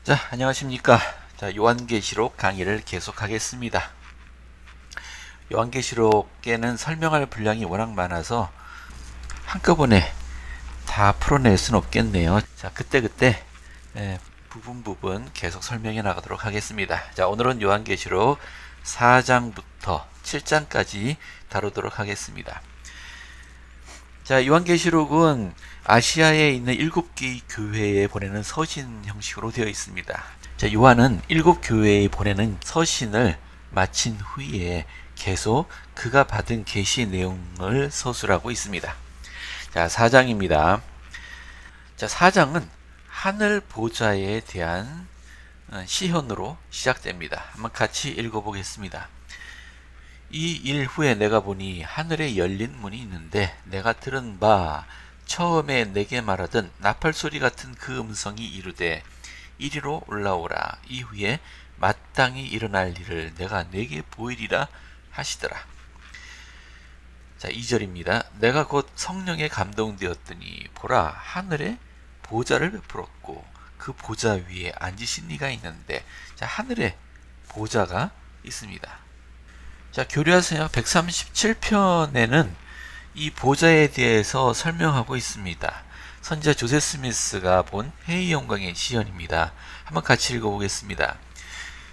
자, 안녕하십니까. 자, 요한계시록 강의를 계속하겠습니다. 요한계시록에는 설명할 분량이 워낙 많아서 한꺼번에 다 풀어낼 수는 없겠네요. 자, 그때그때 부분 계속 설명해 나가도록 하겠습니다. 자, 오늘은 요한계시록 4장부터 7장까지 다루도록 하겠습니다. 자, 요한계시록은 아시아에 있는 7개의 교회에 보내는 서신 형식으로 되어 있습니다. 자, 요한은 7교회에 보내는 서신을 마친 후에 계속 그가 받은 계시 내용을 서술하고 있습니다. 자, 4장입니다. 자, 4장은 하늘 보좌에 대한 시현으로 시작됩니다. 한번 같이 읽어보겠습니다. 이 일 후에 내가 보니 하늘에 열린 문이 있는데 내가 들은 바 처음에 내게 말하던 나팔소리 같은 그 음성이 이르되 이리로 올라오라. 이후에 마땅히 일어날 일을 내가 내게 보이리라 하시더라. 자, 2절입니다. 내가 곧 성령에 감동되었더니 보라, 하늘에 보좌를 베풀었고 그 보좌 위에 앉으신 이가 있는데, 자, 하늘에 보좌가 있습니다. 자, 교류하세요. 137편에는 이 보좌에 대해서 설명하고 있습니다. 선지자 조셉 스미스가 본 해의 영광의 시연입니다. 한번 같이 읽어보겠습니다.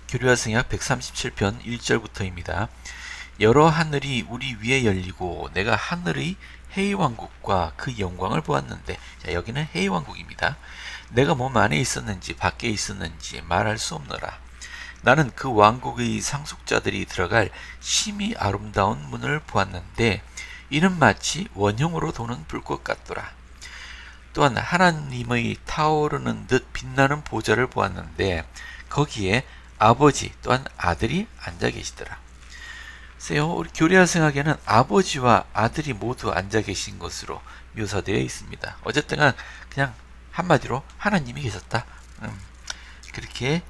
교류하성약 137편 1절부터입니다. 여러 하늘이 우리 위에 열리고 내가 하늘의 해의 왕국과 그 영광을 보았는데, 자, 여기는 해의 왕국입니다. 내가 몸 안에 있었는지 밖에 있었는지 말할 수 없노라. 나는 그 왕국의 상속자들이 들어갈 심히 아름다운 문을 보았는데 이는 마치 원형으로 도는 불꽃 같더라. 또한 하나님의 타오르는 듯 빛나는 보좌를 보았는데 거기에 아버지 또한 아들이 앉아 계시더라. 우리 교리학생에게는 아버지와 아들이 모두 앉아 계신 것으로 묘사되어 있습니다. 어쨌든 그냥 한마디로 하나님이 계셨다. 그렇게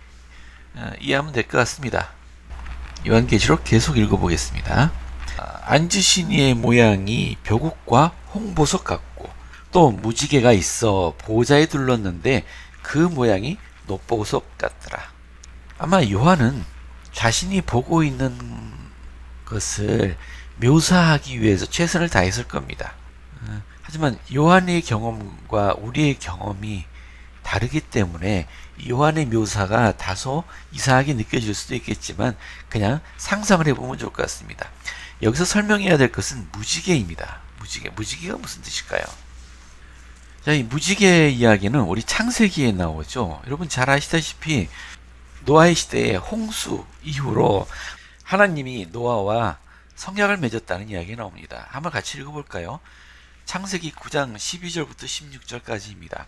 이해하면 될 것 같습니다. 요한계시록 계속 읽어보겠습니다. 앉으신 이의 모양이 벼국과 홍보석 같고 또 무지개가 있어 보좌에 둘렀는데 그 모양이 노보석 같더라. 아마 요한은 자신이 보고 있는 것을 묘사하기 위해서 최선을 다했을 겁니다. 하지만 요한의 경험과 우리의 경험이 다르기 때문에 요한의 묘사가 다소 이상하게 느껴질 수도 있겠지만 그냥 상상을 해보면 좋을 것 같습니다. 여기서 설명해야 될 것은 무지개입니다. 무지개가 무슨 뜻일까요? 자, 이 무지개 이야기는 우리 창세기에 나오죠. 여러분 잘 아시다시피 노아의 시대에 홍수 이후로 하나님이 노아와 성약을 맺었다는 이야기가 나옵니다. 한번 같이 읽어볼까요? 창세기 9장 12절부터 16절까지입니다.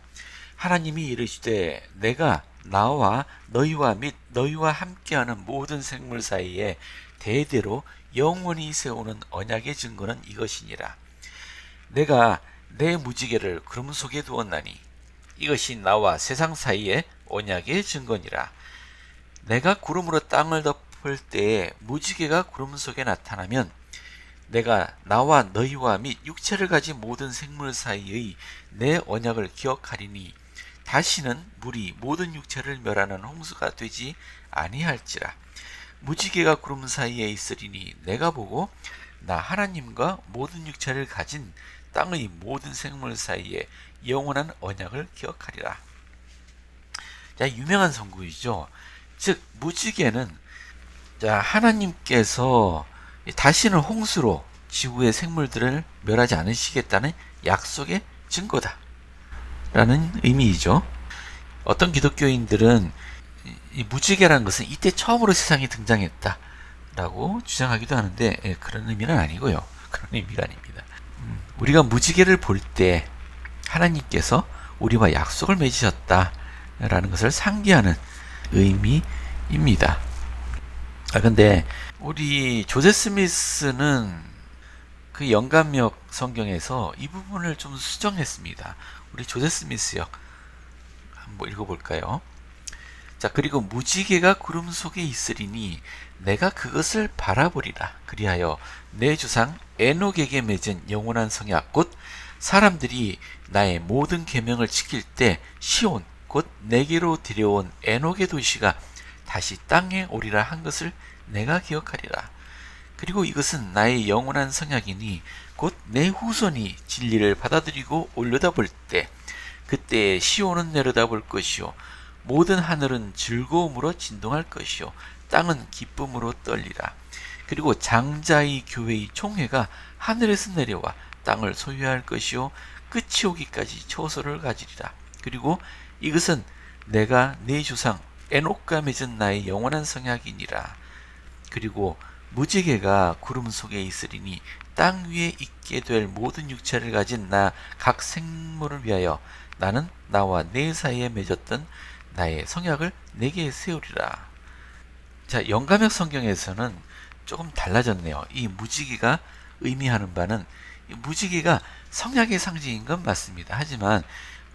하나님이 이르시되 내가 나와 너희와 및 너희와 함께하는 모든 생물 사이에 대대로 영원히 세우는 언약의 증거는 이것이니라. 내가 내 무지개를 구름 속에 두었나니 이것이 나와 세상 사이에 언약의 증거니라. 내가 구름으로 땅을 덮을 때에 무지개가 구름 속에 나타나면 내가 나와 너희와 및 육체를 가진 모든 생물 사이의 내 언약을 기억하리니 다시는 물이 모든 육체를 멸하는 홍수가 되지 아니할지라. 무지개가 구름 사이에 있으리니 내가 보고 나 하나님과 모든 육체를 가진 땅의 모든 생물 사이에 영원한 언약을 기억하리라. 자, 유명한 선구이죠. 즉 무지개는 자, 하나님께서 다시는 홍수로 지구의 생물들을 멸하지 않으시겠다는 약속의 증거다 라는 의미이죠. 어떤 기독교인들은 이 무지개라는 것은 이때 처음으로 세상에 등장했다 라고 주장하기도 하는데 그런 의미는 아니고요. 그런 의미가 아닙니다. 우리가 무지개를 볼 때 하나님께서 우리와 약속을 맺으셨다 라는 것을 상기하는 의미입니다. 근데 우리 조셉 스미스는 그 영감역 성경에서 이 부분을 좀 수정했습니다. 우리 조셉 스미스역 한번 읽어볼까요? 자, 그리고 무지개가 구름 속에 있으리니 내가 그것을 바라보리라. 그리하여 내 주상 에녹에게 맺은 영원한 성약 곧 사람들이 나의 모든 계명을 지킬 때 시온 곧 내게로 들여온 에녹의 도시가 다시 땅에 오리라 한 것을 내가 기억하리라. 그리고 이것은 나의 영원한 성약이니 곧 내 후손이 진리를 받아들이고 올려다볼 때 그때 시온은 내려다볼 것이요 모든 하늘은 즐거움으로 진동할 것이요 땅은 기쁨으로 떨리라. 그리고 장자의 교회의 총회가 하늘에서 내려와 땅을 소유할 것이요 끝이 오기까지 초소를 가지리라. 그리고 이것은 내가 내 조상 에녹과 맺은 나의 영원한 성약이니라. 그리고 무지개가 구름 속에 있으리니 땅 위에 있게 될 모든 육체를 가진 나 각 생물을 위하여 나는 나와 내 사이에 맺었던 나의 성약을 내게 세우리라. 자, 영감역 성경에서는 조금 달라졌네요. 이 무지개가 의미하는 바는 이 무지개가 성약의 상징인 건 맞습니다. 하지만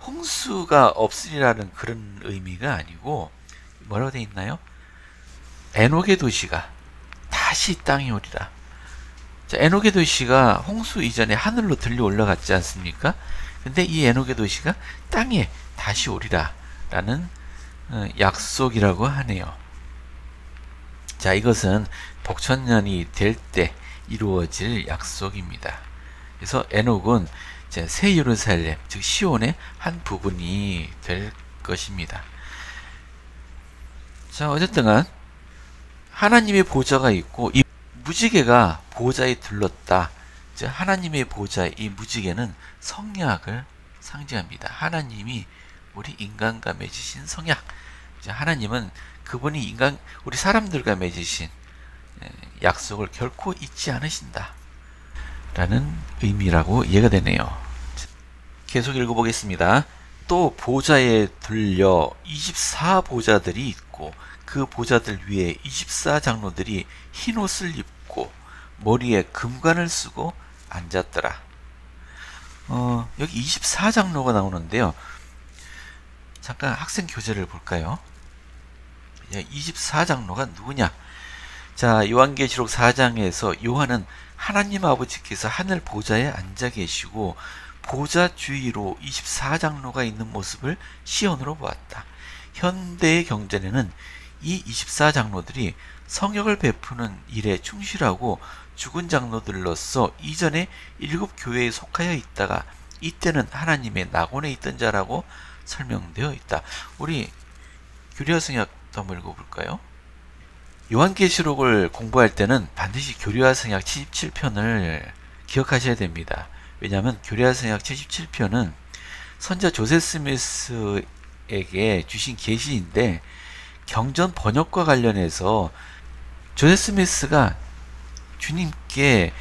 홍수가 없으리라는 그런 의미가 아니고 뭐라고 되어 있나요? 에녹의 도시가 다시 땅에 오리라. 자, 에녹의 도시가 홍수 이전에 하늘로 들려 올라갔지 않습니까? 근데 이 에녹의 도시가 땅에 다시 오리라 라는 약속이라고 하네요. 자, 이것은 복천년이 될 때 이루어질 약속입니다. 그래서 에녹은 새 예루살렘, 즉 시온의 한 부분이 될 것입니다. 자, 어쨌든 하나님의 보좌가 있고 이 무지개가 보좌에 둘렀다. 즉 하나님의 보좌, 이 무지개는 성약을 상징합니다. 하나님이 우리 인간과 맺으신 성약. 하나님은 그분이 우리 사람들과 맺으신 약속을 결코 잊지 않으신다 라는 의미라고 이해가 되네요. 계속 읽어보겠습니다. 또 보좌에 들려 24보좌들이 있고 그 보좌들 위에 24장로들이 흰옷을 입고 머리에 금관을 쓰고 앉았더라. 여기 24장로가 나오는데요. 잠깐 학생 교재를 볼까요? 24장로가 누구냐? 자, 요한계시록 4장에서 요한은 하나님 아버지께서 하늘 보좌에 앉아 계시고 보좌 주위로 24장로가 있는 모습을 시온으로 보았다. 현대의 경전에는 이 24장로들이 성역을 베푸는 일에 충실하고 죽은 장로들로서 이전에 7교회에 속하여 있다가 이때는 하나님의 낙원에 있던 자라고 설명되어 있다. 우리 교리화성역 한번 읽어볼까요? 요한계시록을 공부할 때는 반드시 교리화성역 77편을 기억하셔야 됩니다. 왜냐하면 교리화성역 77편은 선자 조셉 스미스에게 주신 계시인데 경전 번역과 관련해서 조셉 스미스가 주님께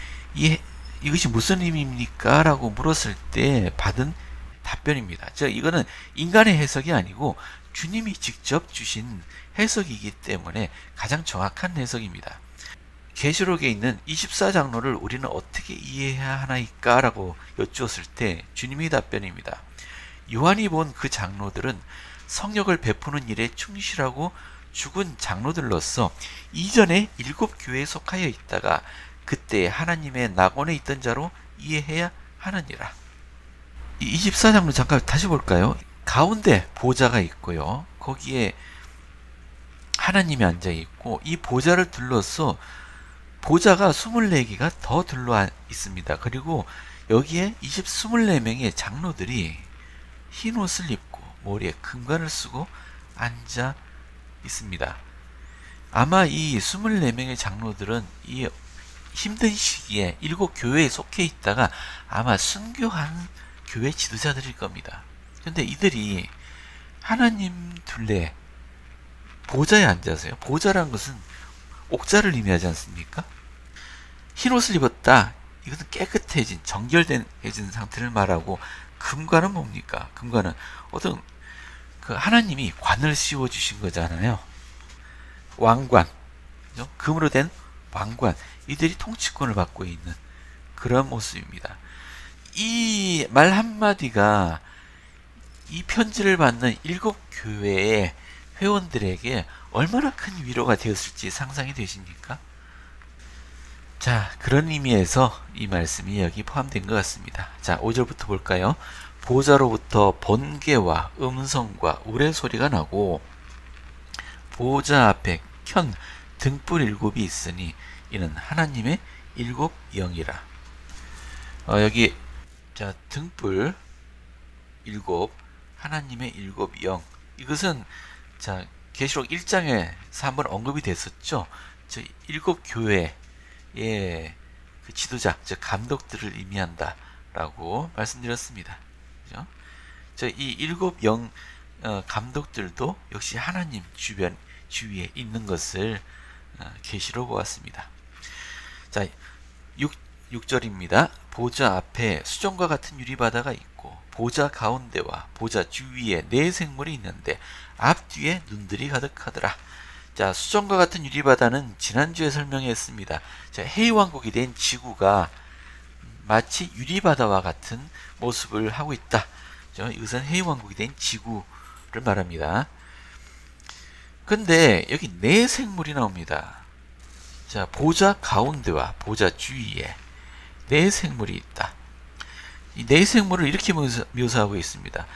이것이 무슨 의미입니까? 라고 물었을 때 받은 답변입니다. 즉 이거는 인간의 해석이 아니고 주님이 직접 주신 해석이기 때문에 가장 정확한 해석입니다. 계시록에 있는 24장로를 우리는 어떻게 이해해야 하나이까? 라고 여쭈었을 때 주님이 답변입니다. 요한이 본 그 장로들은 성역을 베푸는 일에 충실하고 죽은 장로들로서 이전에 7교회에 속하여 있다가 그때 하나님의 낙원에 있던 자로 이해해야 하느니라. 이 24장로 잠깐 다시 볼까요? 가운데 보좌가 있고요. 거기에 하나님이 앉아 있고 이 보좌를 둘러서 보좌가 24개가 더 둘러 있습니다. 그리고 여기에 24명의 장로들이 흰 옷을 입고 머리에 금관을 쓰고 앉아 있습니다. 아마 이 24명의 장로들은 이 힘든 시기에 7교회에 속해 있다가 아마 순교한 교회 지도자들일 겁니다. 근데 이들이 하나님 둘레 보좌에 앉아서요. 보좌라는 것은 옥자를 의미하지 않습니까? 흰옷을 입었다. 이것은 깨끗해진, 정결해진 상태를 말하고 금관은 뭡니까? 금관은 어떤 그 하나님이 관을 씌워 주신 거잖아요. 왕관, 그죠? 금으로 된 왕관. 이들이 통치권을 받고 있는 그런 모습입니다. 이 말 한마디가 이 편지를 받는 7교회의 회원들에게 얼마나 큰 위로가 되었을지 상상이 되십니까? 자, 그런 의미에서 이 말씀이 여기 포함된 것 같습니다. 자, 5절부터 볼까요? 보좌로부터 번개와 음성과 우레소리가 나고 보좌 앞에 켠 등불 일곱이 있으니 이는 하나님의 일곱 영이라. 여기 자 등불 일곱, 하나님의 일곱 영. 이것은 자 계시록 1장에서 한번 언급이 됐었죠. 저 일곱 교회의 그 지도자, 즉 감독들을 의미한다라고 말씀드렸습니다. 그죠? 이 일곱 영 감독들도 역시 하나님 주위에 있는 것을 계시로 보았습니다. 자, 6절입니다. 보좌 앞에 수정과 같은 유리바다가 있고 보좌 가운데와 보좌 주위에 네 생물이 있는데 앞뒤에 눈들이 가득하더라. 자, 수정과 같은 유리바다는 지난주에 설명했습니다. 자, 해이왕국이 된 지구가 마치 유리바다와 같은 모습을 하고 있다. 이것은 해이왕국이 된 지구를 말합니다. 근데 여기 네 생물이 나옵니다. 자, 보좌 가운데와 보좌 주위에 네 생물이 있다. 이 네 생물을 이렇게 묘사하고 있습니다.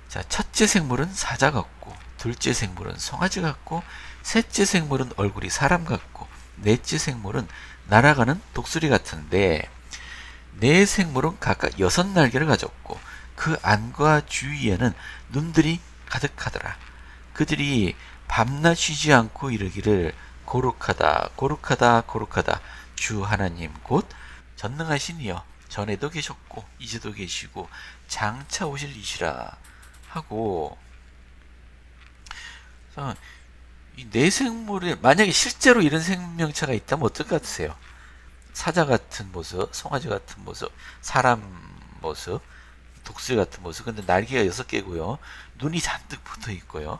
자, 첫째 생물은 사자 같고, 둘째 생물은 송아지 같고, 셋째 생물은 얼굴이 사람 같고, 넷째 생물은 날아가는 독수리 같은데, 네 생물은 각각 6날개를 가졌고 그 안과 주위에는 눈들이 가득하더라. 그들이 밤낮 쉬지 않고 이르기를 거룩하다 거룩하다 거룩하다 주 하나님 곧 전능하신 이여, 전에도 계셨고 이제도 계시고 장차 오실 이시라 하고, 이 네 생물에 만약에 실제로 이런 생명체가 있다면 어떨 것 같으세요? 사자 같은 모습, 송아지 같은 모습, 사람 모습, 독수리 같은 모습. 근데 날개가 6개고요. 눈이 잔뜩 붙어 있고요.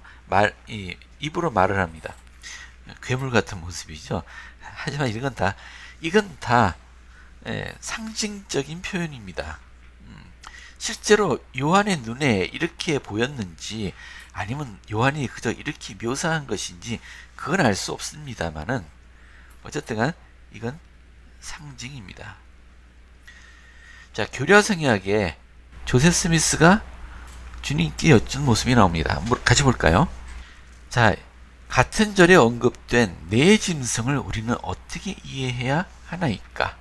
입으로 말을 합니다. 괴물 같은 모습이죠. 하지만 이건 다 상징적인 표현입니다. 실제로 요한의 눈에 이렇게 보였는지 아니면 요한이 그저 이렇게 묘사한 것인지 그건 알 수 없습니다만은 어쨌든 간 이건 상징입니다. 자, 교려성역에 조셉 스미스가 주님께 여쭌 모습이 나옵니다. 같이 볼까요? 자, 같은 절에 언급된 네 짐승을 우리는 어떻게 이해해야 하나이까?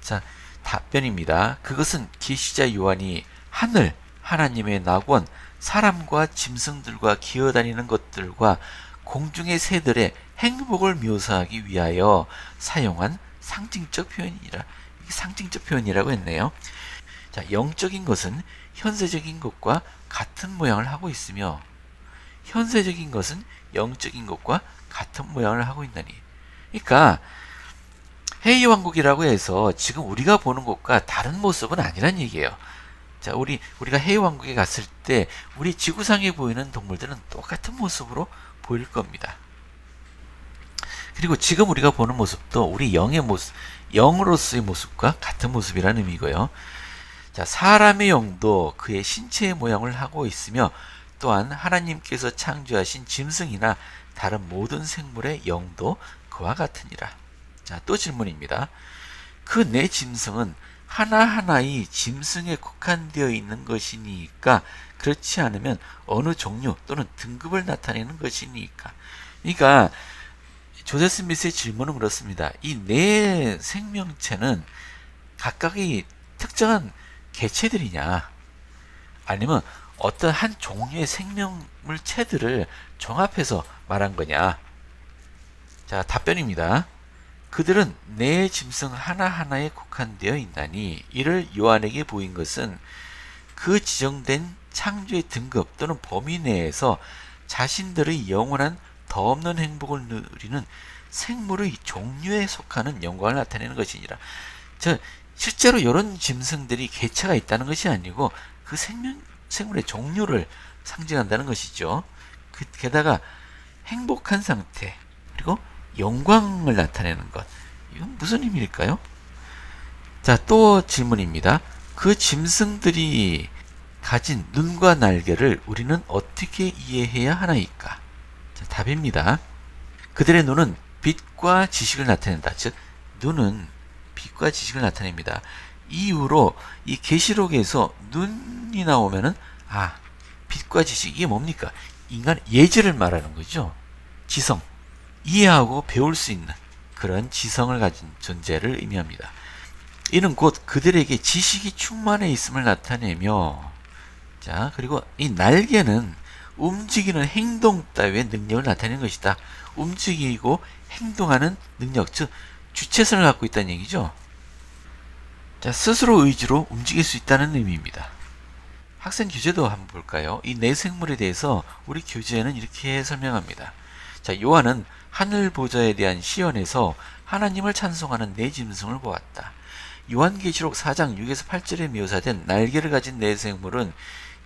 자, 답변입니다. 그것은 계시자 요한이 하늘, 하나님의 낙원, 사람과 짐승들과 기어다니는 것들과 공중의 새들의 행복을 묘사하기 위하여 사용한 상징적 표현이라. 상징적 표현이라고 했네요. 자, 영적인 것은 현세적인 것과 같은 모양을 하고 있으며 현세적인 것은 영적인 것과 같은 모양을 하고 있나니. 그러니까 해이왕국이라고 해서 지금 우리가 보는 것과 다른 모습은 아니란 얘기예요. 자, 우리가 해이왕국에 갔을 때 우리 지구상에 보이는 동물들은 똑같은 모습으로 보일 겁니다. 그리고 지금 우리가 보는 모습도 우리 영의 모습, 영으로서의 모습과 같은 모습이라는 의미고요. 자, 사람의 영도 그의 신체의 모양을 하고 있으며 또한 하나님께서 창조하신 짐승이나 다른 모든 생물의 영도 그와 같으니라. 자, 또 질문입니다. 그 네 짐승은 하나하나의 짐승에 국한되어 있는 것이니까 그렇지 않으면 어느 종류 또는 등급을 나타내는 것이니까. 그러니까 조셉 스미스의 질문은 그렇습니다. 이 네 생명체는 각각의 특정한 개체들이냐 아니면 어떤 한 종류의 생명물체들을 종합해서 말한 거냐. 자, 답변입니다. 그들은 네 짐승 하나하나에 국한되어 있나니 이를 요한에게 보인 것은 그 지정된 창조의 등급 또는 범위 내에서 자신들의 영원한 더 없는 행복을 누리는 생물의 종류에 속하는 영광을 나타내는 것이니라. 실제로 이런 짐승들이 개체가 있다는 것이 아니고 그 생물의 종류를 상징한다는 것이죠. 게다가 행복한 상태 그리고 영광을 나타내는 것. 이건 무슨 의미일까요? 자, 또 질문입니다. 그 짐승들이 가진 눈과 날개를 우리는 어떻게 이해해야 하나이까? 자, 답입니다. 그들의 눈은 빛과 지식을 나타낸다. 즉, 눈은 빛과 지식을 나타냅니다. 이후로 이 계시록에서 눈이 나오면은 빛과 지식, 이게 뭡니까? 인간 예지를 말하는 거죠. 지성, 이해하고 배울 수 있는 그런 지성을 가진 존재를 의미합니다. 이는 곧 그들에게 지식이 충만해 있음을 나타내며, 자, 그리고 이 날개는 움직이는 행동 따위의 능력을 나타내는 것이다. 움직이고 행동하는 능력, 즉 주체성을 갖고 있다는 얘기죠. 자, 스스로 의지로 움직일 수 있다는 의미입니다. 학생 교재도 한번 볼까요? 이 네 생물에 대해서 우리 교재에는 이렇게 설명합니다. 자, 요한은 하늘 보좌에 대한 시연에서 하나님을 찬송하는 네 짐승을 보았다. 요한계시록 4장 6에서 8절에 묘사된 날개를 가진 네 생물은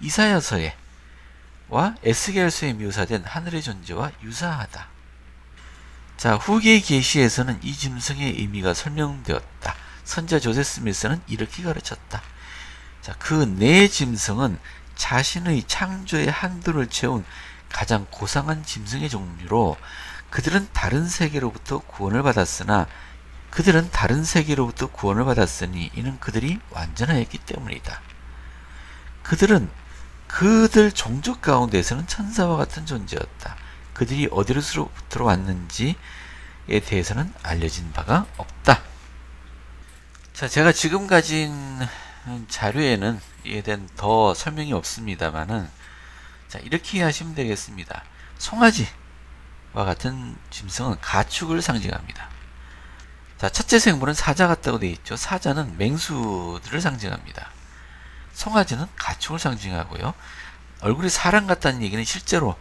이사야서와 에스겔서에 묘사된 하늘의 존재와 유사하다. 자, 후기 계시에서는 이 짐승의 의미가 설명되었다. 선자 조셉 스미스는 이렇게 가르쳤다. 자, 그 네 짐승은 자신의 창조의 한도를 채운 가장 고상한 짐승의 종류로 그들은 다른 세계로부터 구원을 받았으니 이는 그들이 완전하였기 때문이다. 그들은 그들 종족 가운데서는 천사와 같은 존재였다. 그들이 어디로부터 왔는지에 대해서는 알려진 바가 없다. 자, 제가 지금 가진 자료에는 이에 대한 더 설명이 없습니다만은, 자, 이렇게 이해하시면 되겠습니다. 송아지와 같은 짐승은 가축을 상징합니다. 자, 첫째 생물은 사자 같다고 되어 있죠. 사자는 맹수들을 상징합니다. 송아지는 가축을 상징하고요. 얼굴이 사람 같다는 얘기는 실제로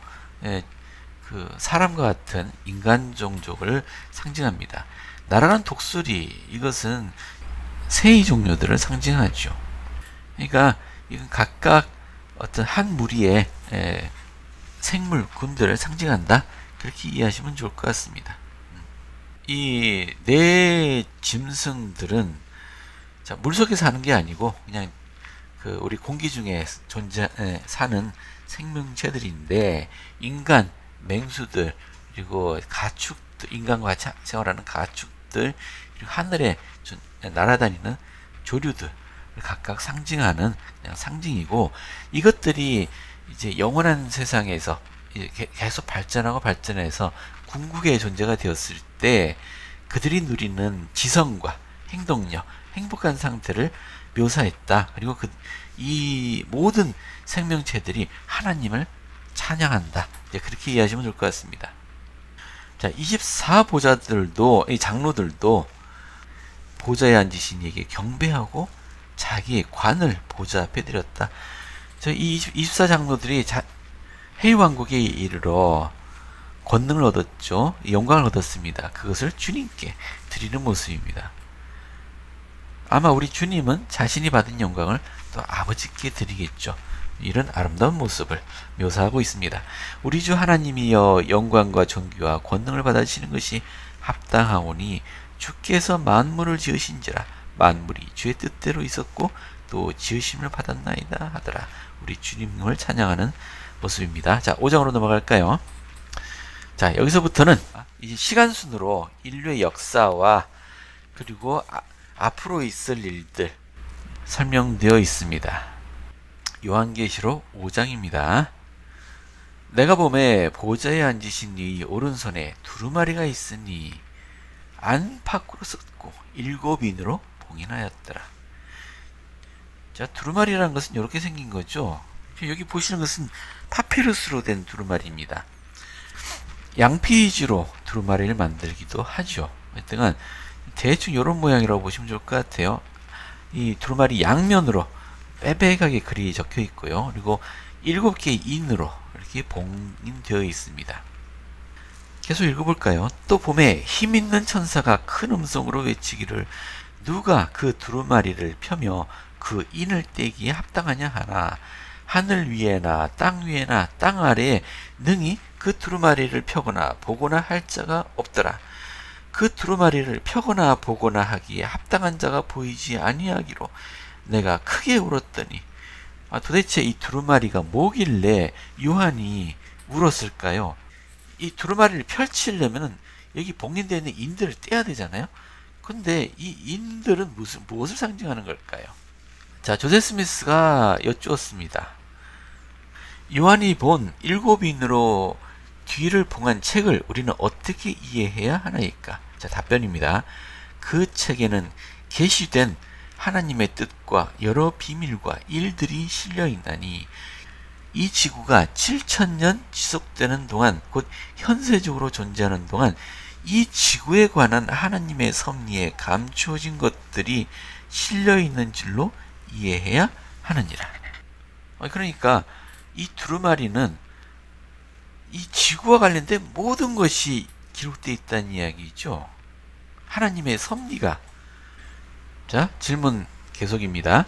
그 사람과 같은 인간 종족을 상징합니다. 날아간 독수리, 이것은 새의 종류들을 상징하죠. 그러니까 이건 각각 어떤 한 무리의 생물군들을 상징한다, 그렇게 이해하시면 좋을 것 같습니다. 이 네 짐승들은 물속에 사는 게 아니고 그냥 그 우리 공기 중에 사는 생명체들인데, 인간, 맹수들, 그리고 가축들, 인간과 같이 생활하는 가축들, 그리고 하늘에 날아다니는 조류들 각각 상징하는 그냥 상징이고, 이것들이 이제 영원한 세상에서 계속 발전해서 궁극의 존재가 되었을 때 그들이 누리는 지성과 행동력, 행복한 상태를 묘사했다. 그리고 이 모든 생명체들이 하나님을 찬양한다. 이제 그렇게 이해하시면 좋을 것 같습니다. 자, 24보자들도, 이 장로들도 보좌에 앉으신 이에게 경배하고 자기의 관을 보좌 앞에 드렸다. 이 24장로들이 해외왕국에 이르러 권능을 얻었죠. 영광을 얻었습니다. 그것을 주님께 드리는 모습입니다. 아마 우리 주님은 자신이 받은 영광을 또 아버지께 드리겠죠. 이런 아름다운 모습을 묘사하고 있습니다. 우리 주 하나님이여, 영광과 존귀와 권능을 받으시는 것이 합당하오니 주께서 만물을 지으신지라 만물이 주의 뜻대로 있었고 또 지으심을 받았나이다 하더라. 우리 주님을 찬양하는 모습입니다. 자, 5장으로 넘어갈까요? 자, 여기서부터는 이제 시간순으로 인류의 역사와 그리고 앞으로 있을 일들 설명되어 있습니다. 요한계시록 5장입니다. 내가 보매 보좌에 앉으신 이 오른손에 두루마리가 있으니 안팎으로 썼고 7인으로 봉인하였더라. 자, 두루마리라는 것은 이렇게 생긴 거죠. 여기 보시는 것은 파피루스로 된 두루마리입니다. 양피지로 두루마리를 만들기도 하죠. 하여튼 대충 이런 모양이라고 보시면 좋을 것 같아요. 이 두루마리 양면으로 빼빼하게 글이 적혀 있고요. 그리고 7개의 인으로 이렇게 봉인되어 있습니다. 계속 읽어볼까요? 또 봄에 힘있는 천사가 큰 음성으로 외치기를 누가 그 두루마리를 펴며 그 인을 떼기에 합당하냐 하나, 하늘 위에나 땅 위에나 땅 아래에 능히 그 두루마리를 펴거나 보거나 할 자가 없더라. 그 두루마리를 펴거나 보거나 하기에 합당한 자가 보이지 아니하기로 내가 크게 울었더니, 도대체 이 두루마리가 뭐길래 요한이 울었을까요? 이 두루마리를 펼치려면 여기 봉인되어 있는 인들을 떼야 되잖아요. 근데 이 인들은 무엇을 상징하는 걸까요? 자, 조세 스미스가 여쭈었습니다. 요한이 본 7인으로 뒤를 봉한 책을 우리는 어떻게 이해해야 하나이까? 자, 답변입니다. 그 책에는 계시된 하나님의 뜻과 여러 비밀과 일들이 실려 있나니 이 지구가 7,000년 지속되는 동안, 곧 현세적으로 존재하는 동안 이 지구에 관한 하나님의 섭리에 감추어진 것들이 실려 있는 줄로 이해해야 하느니라. 그러니까 이 두루마리는 이 지구와 관련된 모든 것이 기록되어 있다는 이야기죠. 하나님의 섭리가. 자, 질문 계속입니다.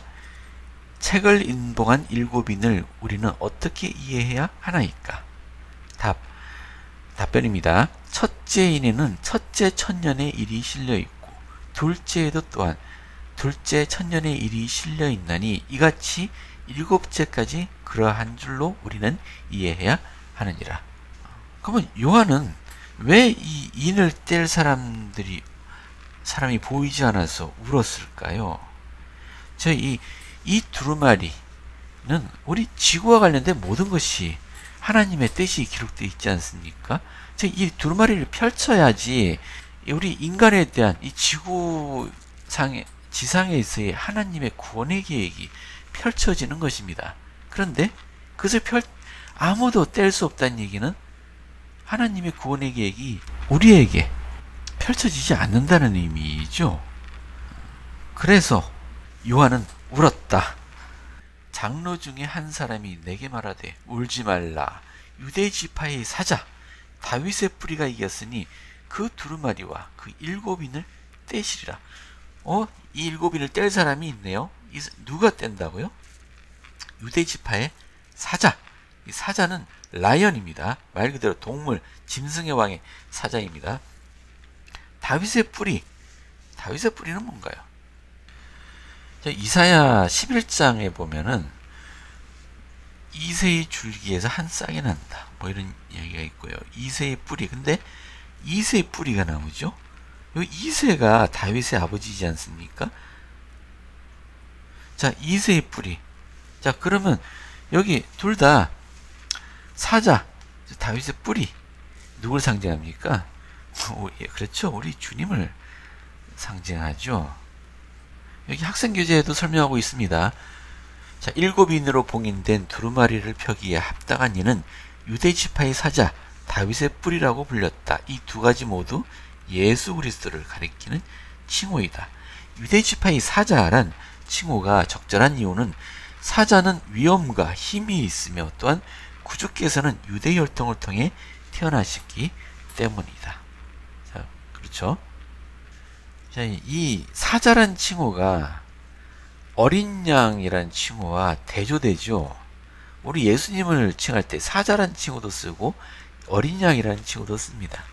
책을 인봉한 7인을 우리는 어떻게 이해해야 하나이까? 답변입니다. 첫째인에는 첫째 천년의 일이 실려 있고 둘째에도 또한 둘째 천년의 일이 실려 있나니 이같이 7째까지 그러한 줄로 우리는 이해해야 하느니라. 그러면 요한은 왜 이 인을 뗄 사람이 보이지 않아서 울었을까요? 이 두루마리는 우리 지구와 관련된 모든 것이 하나님의 뜻이 기록되어 있지 않습니까? 이 두루마리를 펼쳐야지 우리 인간에 대한 이 지상에 있어의 하나님의 구원의 계획이 펼쳐지는 것입니다. 그런데 그것을 아무도 뗄 수 없다는 얘기는 하나님의 구원의 계획이 우리에게 펼쳐지지 않는다는 의미죠. 그래서 요한은 울었다. 장로 중에 한 사람이 내게 말하되 울지 말라. 유대 지파의 사자 다윗의 뿌리가 이겼으니 그 두루마리와 그 7인을 떼시리라. 이 7인을 뗄 사람이 있네요. 누가 뗀다고요? 유대 지파의 사자. 이 사자는 라이언입니다. 말 그대로 동물, 짐승의 왕의 사자입니다. 다윗의 뿌리는 뭔가요? 이사야 11장에 보면은 이새의 줄기에서 한 싹이 난다. 뭐 이런 이야기가 있고요. 이새의 뿌리. 근데 이새의 뿌리가 나오죠? 이새가 다윗의 아버지이지 않습니까? 자, 이새의 뿌리. 자, 그러면 여기 둘 다 사자, 다윗의 뿌리. 누굴 상징합니까? 그렇죠. 우리 주님을 상징하죠. 여기 학생교재에도 설명하고 있습니다. 자, 7인으로 봉인된 두루마리를 펴기에 합당한 이는 유대지파의 사자 다윗의 뿌리라고 불렸다. 이 두 가지 모두 예수 그리스도를 가리키는 칭호이다. 유대지파의 사자란 칭호가 적절한 이유는 사자는 위엄과 힘이 있으며 또한 구주께서는 유대 혈통을 통해 태어나셨기 때문이다. 자, 그렇죠? 자, 이 사자란 칭호가 어린 양이란 칭호와 대조되죠. 우리 예수님을 칭할 때 사자란 칭호도 쓰고 어린 양이라는 칭호도 씁니다.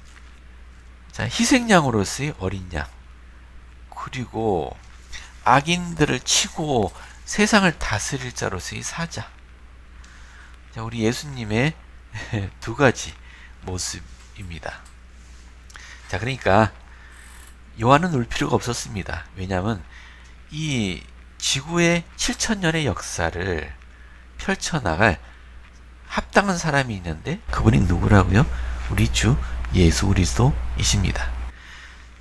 자, 희생양으로서의 어린 양, 그리고 악인들을 치고 세상을 다스릴 자로서의 사자. 자, 우리 예수님의 두 가지 모습입니다. 자, 그러니까 요한은 울 필요가 없었습니다. 왜냐하면 이 지구의 7,000년의 역사를 펼쳐나갈 합당한 사람이 있는데 그분이 누구라고요? 우리 주 예수 그리스도이십니다.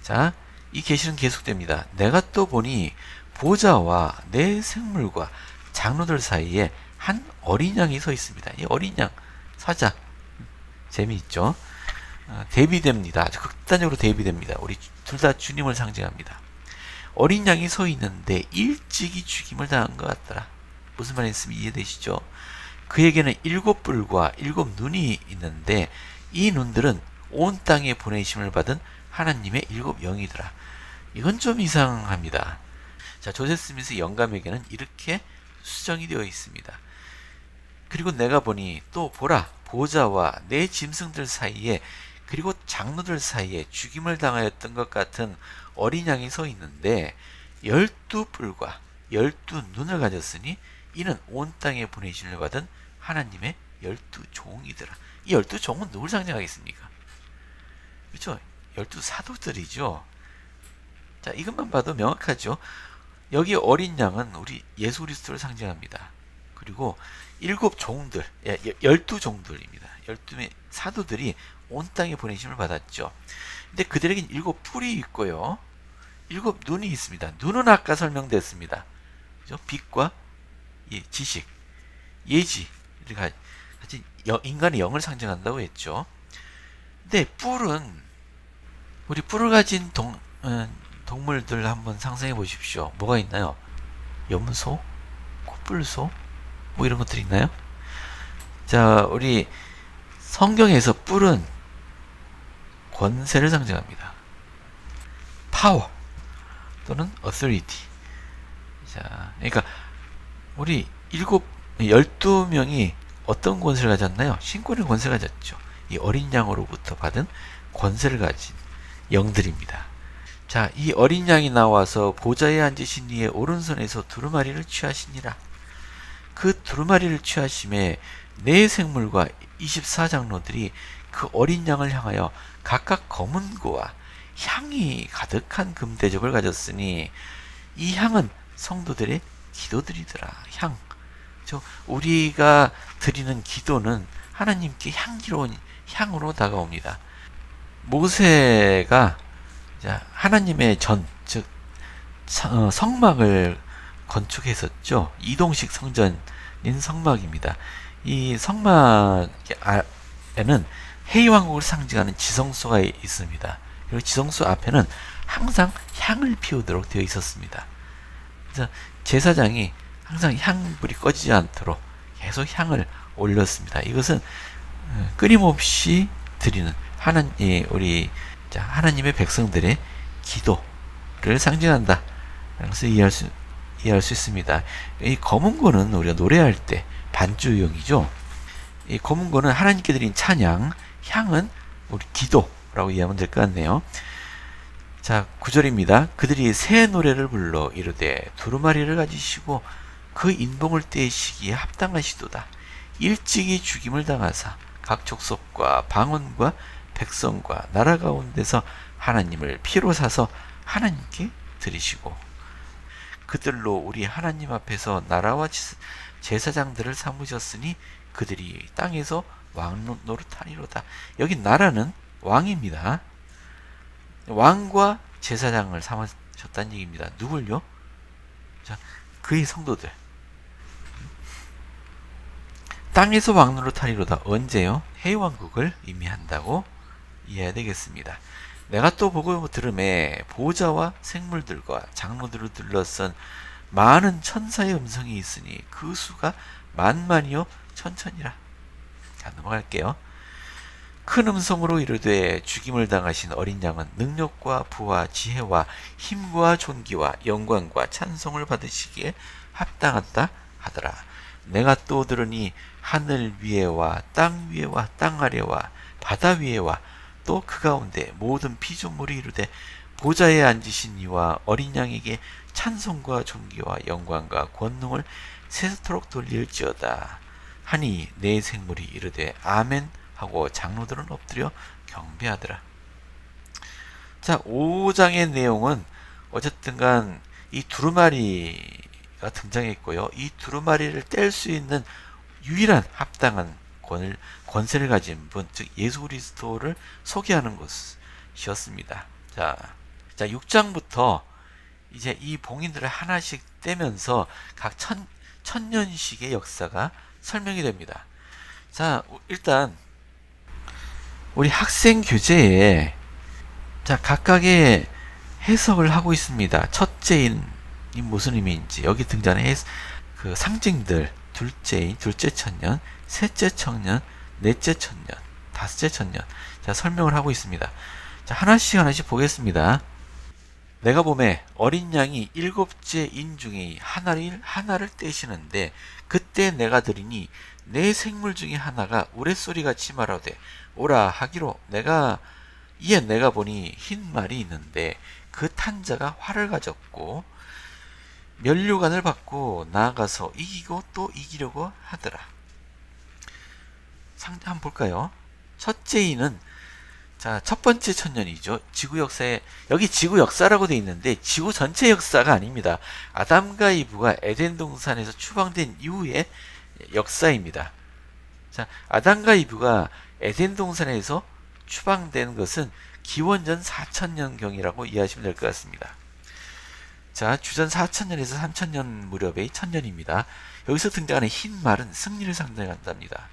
자, 이 계시는 계속됩니다. 내가 또 보니 보좌와 내 생물과 장로들 사이에 한 어린 양이 서 있습니다. 이 어린 양, 사자, 재미있죠? 대비됩니다. 아주 극단적으로 대비됩니다. 우리 둘 다 주님을 상징합니다. 어린 양이 서 있는데 일찍이 죽임을 당한 것 같더라. 무슨 말인지 이해되시죠? 그에게는 7뿔과 7눈이 있는데 이 눈들은 온 땅에 보내심을 받은 하나님의 7영이더라. 이건 좀 이상합니다. 자, 조세 스미스 영감에게는 이렇게 수정이 되어 있습니다. 그리고 내가 보니 또 보라, 보좌와 내 짐승들 사이에 그리고 장로들 사이에 죽임을 당하였던 것 같은 어린 양이 서 있는데 12뿔과 12눈을 가졌으니 이는 온 땅에 보내심을 받은 하나님의 12종이더라. 이 12종은 누굴 상징하겠습니까? 그렇죠? 12사도들이죠. 자, 이것만 봐도 명확하죠. 여기 어린 양은 우리 예수 그리스도를 상징합니다. 그리고 7종들, 12종들입니다. 12명의 사도들이 온 땅에 보내심을 받았죠. 근데 그들에겐 7뿔이 있고요. 7눈이 있습니다. 눈은 아까 설명됐습니다. 그죠? 빛과 지식, 예지를 가진 인간의 영을 상징한다고 했죠. 근데 뿔은 우리 뿔을 가진 동물들 한번 상상해 보십시오. 뭐가 있나요? 염소, 코뿔소, 뭐 이런 것들이 있나요? 자, 우리 성경에서 뿔은 권세를 상징합니다. 파워 또는 authority. 자, 그러니까 우리 12명이 어떤 권세를 가졌나요? 신권의 권세를 가졌죠. 이 어린 양으로부터 받은 권세를 가진 영들입니다. 자, 이 어린 양이 나와서 보좌에 앉으신 이의 오른손에서 두루마리를 취하시니라. 그 두루마리를 취하심에 네 생물과 24장로들이 그 어린 양을 향하여 각각 검은 고와 향이 가득한 금대접을 가졌으니 이 향은 성도들의 기도들이더라. 향. 우리가 드리는 기도는 하나님께 향기로운 향으로 다가옵니다. 모세가 하나님의 즉 성막을 건축했었죠. 이동식 성전인 성막입니다. 이 성막 안에는 해이왕국을 상징하는 지성소가 있습니다. 그리고 지성소 앞에는 항상 향을 피우도록 되어 있었습니다. 그래서 제사장이 항상 향불이 꺼지지 않도록 계속 향을 올렸습니다. 이것은 끊임없이 드리는 우리 하나님의 백성들의 기도를 상징한다. 그래서 이해할 수 있습니다. 이 검은고는 우리가 노래할 때 반주용이죠. 이 검은고는 하나님께 드린 찬양, 향은 우리 기도라고 이해하면 될 것 같네요. 자, 9절입니다. 그들이 새 노래를 불러 이르되 두루마리를 가지시고 그 인봉을 떼시기에 합당하시도다. 일찍이 죽임을 당하사 각 족속과 방언과 백성과 나라 가운데서 하나님을 피로 사서 하나님께 드리시고 그들로 우리 하나님 앞에서 나라와 제사장들을 삼으셨으니 그들이 땅에서 왕 노릇하리로다. 여기 나라는 왕입니다. 왕과 제사장을 삼으셨다는 얘기입니다. 누굴요? 자, 그의 성도들. 땅에서 왕 노릇하리로다. 언제요? 해왕국을 의미한다고 이해해야 되겠습니다. 내가 또 보고 들음에 보좌와 생물들과 장로들을 둘러싼 많은 천사의 음성이 있으니 그 수가 만만이요 천천이라. 자, 넘어갈게요. 큰 음성으로 이르되 죽임을 당하신 어린 양은 능력과 부와 지혜와 힘과 존귀와 영광과 찬송을 받으시기에 합당하다 하더라. 내가 또 들으니 하늘 위에와 땅 위에와 땅 아래와 바다 위에와 또 그 가운데 모든 피조물이 이르되 보좌에 앉으신 이와 어린 양에게 찬송과 존귀와 영광과 권능을 세세토록 돌릴지어다 하니 네 생물이 이르되 아멘 하고 장로들은 엎드려 경배하더라. 자, 5장의 내용은 어쨌든간 이 두루마리가 등장했고요. 이 두루마리를 뗄 수 있는 유일한 합당한 권세를 가진 분, 즉 예수 그리스도를 소개하는 것이었습니다. 자, 6장부터 이제 이 봉인들을 하나씩 떼면서 각 천년식의 역사가 설명이 됩니다. 자, 일단 우리 학생 교재에 각각의 해석을 하고 있습니다. 첫째인이 무슨 의미인지 여기 등장하는 그 상징들, 둘째인, 둘째 천년, 셋째 천년, 넷째 천년, 다섯째 천년. 자, 설명을 하고 있습니다. 자, 하나씩 보겠습니다. 내가 보매 어린 양이 일곱째 인 중에 하나를 떼시는데 그때 내가 들으니 내 생물 중에 하나가 우레소리같이 말하되 오라 하기로 내가 보니 흰 말이 있는데 그 탄자가 활을 가졌고 면류관을 받고 나아가서 이기고 또 이기려고 하더라. 한번 볼까요? 첫째 인은 자, 첫 번째 천년이죠. 지구 역사에, 여기 지구 역사라고 되어 있는데 지구 전체 역사가 아닙니다. 아담과 이브가 에덴 동산에서 추방된 이후의 역사입니다. 자, 아담과 이브가 에덴 동산에서 추방된 것은 기원전 4000년경이라고 이해하시면 될 것 같습니다. 자, 주전 4000년에서 3000년 무렵의 천년입니다. 여기서 등장하는 흰 말은 승리를 상징한답니다.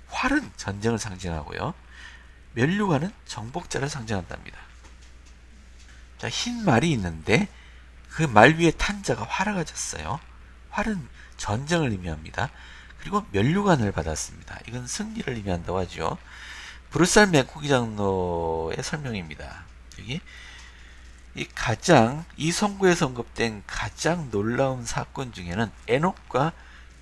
활은 전쟁을 상징하고요. 면류관은 정복자를 상징한답니다. 자, 흰 말이 있는데 그 말 위에 탄자가 활을 가졌어요. 활은 전쟁을 의미합니다. 그리고 면류관을 받았습니다. 이건 승리를 의미한다고 하죠. 브루살 맥코기 장로의 설명입니다. 여기 이 성구에서 언급된 가장 놀라운 사건 중에는 에녹과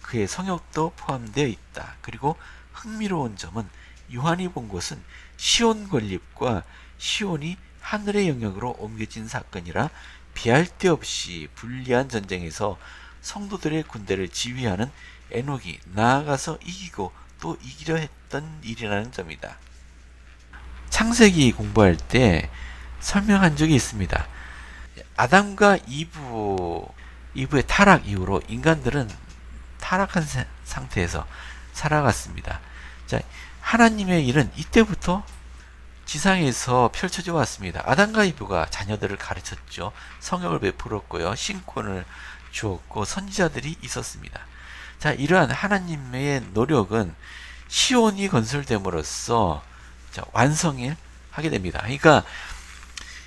그의 성역도 포함되어 있다. 그리고 흥미로운 점은 요한이 본 것은 시온 건립과 시온이 하늘의 영역으로 옮겨진 사건이라 비할 데 없이 불리한 전쟁에서 성도들의 군대를 지휘하는 에녹이 나아가서 이기고 또 이기려 했던 일이라는 점이다. 창세기 공부할 때 설명한 적이 있습니다. 아담과 이브의 타락 이후로 인간들은 타락한 상태에서 살아갔습니다. 자, 하나님의 일은 이때부터 지상에서 펼쳐져 왔습니다. 아담과 이브가 자녀들을 가르쳤죠. 성역을 베풀었고요. 신권을 주었고 선지자들이 있었습니다. 자, 이러한 하나님의 노력은 시온이 건설됨으로써 완성을 하게 됩니다. 그러니까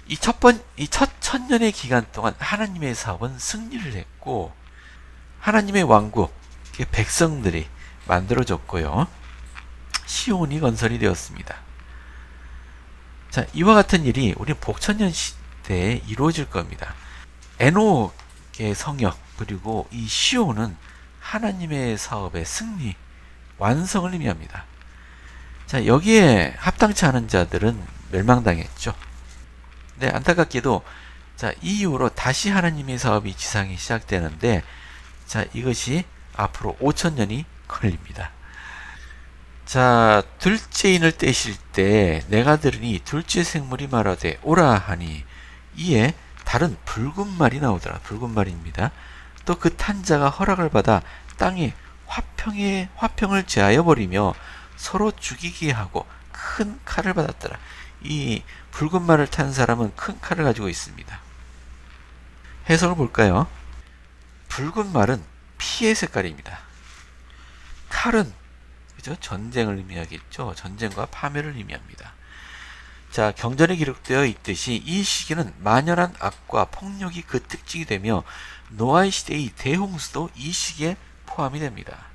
이 첫 천년의 기간 동안 하나님의 사업은 승리를 했고 하나님의 왕국, 백성들이 만들어졌고요. 시온이 건설이 되었습니다. 자, 이와 같은 일이 우리 복천년 시대에 이루어질 겁니다. 에녹의 성역 그리고 이 시온은 하나님의 사업의 승리, 완성을 의미합니다. 자, 여기에 합당치 않은 자들은 멸망당했죠. 네, 안타깝게도 자, 이 이후로 다시 하나님의 사업이 지상에 시작되는데 자, 이것이 앞으로 5000년이 걸립니다. 자, 둘째인을 떼실 때 내가 들으니 둘째 생물이 말하되 오라 하니 이에 다른 붉은 말이 나오더라. 붉은 말입니다. 또 그 탄자가 허락을 받아 땅에 화평을 제하여 버리며 서로 죽이게 하고 큰 칼을 받았더라. 이 붉은 말을 탄 사람은 큰 칼을 가지고 있습니다. 해석을 볼까요? 붉은 말은 피의 색깔입니다. 칼은 그죠? 전쟁을 의미하겠죠. 전쟁과 파멸을 의미합니다. 자, 경전에 기록되어 있듯이 이 시기는 만연한 악과 폭력이 그 특징이 되며 노아의 시대의 대홍수도 이 시기에 포함이 됩니다.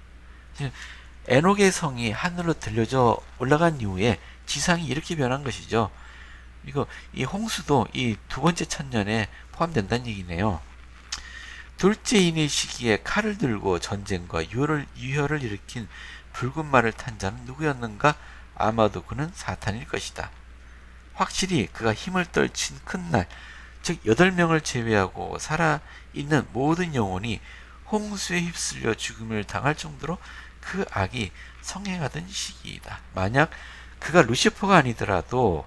에녹의 성이 하늘로 들려져 올라간 이후에 지상이 이렇게 변한 것이죠. 이거 이 홍수도 이 두 번째 천년에 포함된다는 얘기네요. 둘째인의 시기에 칼을 들고 전쟁과 유혈을 일으킨 붉은 말을 탄 자는 누구였는가? 아마도 그는 사탄일 것이다. 확실히 그가 힘을 떨친 큰 날, 즉 8명을 제외하고 살아있는 모든 영혼이 홍수에 휩쓸려 죽음을 당할 정도로 그 악이 성행하던 시기이다. 만약 그가 루시퍼가 아니더라도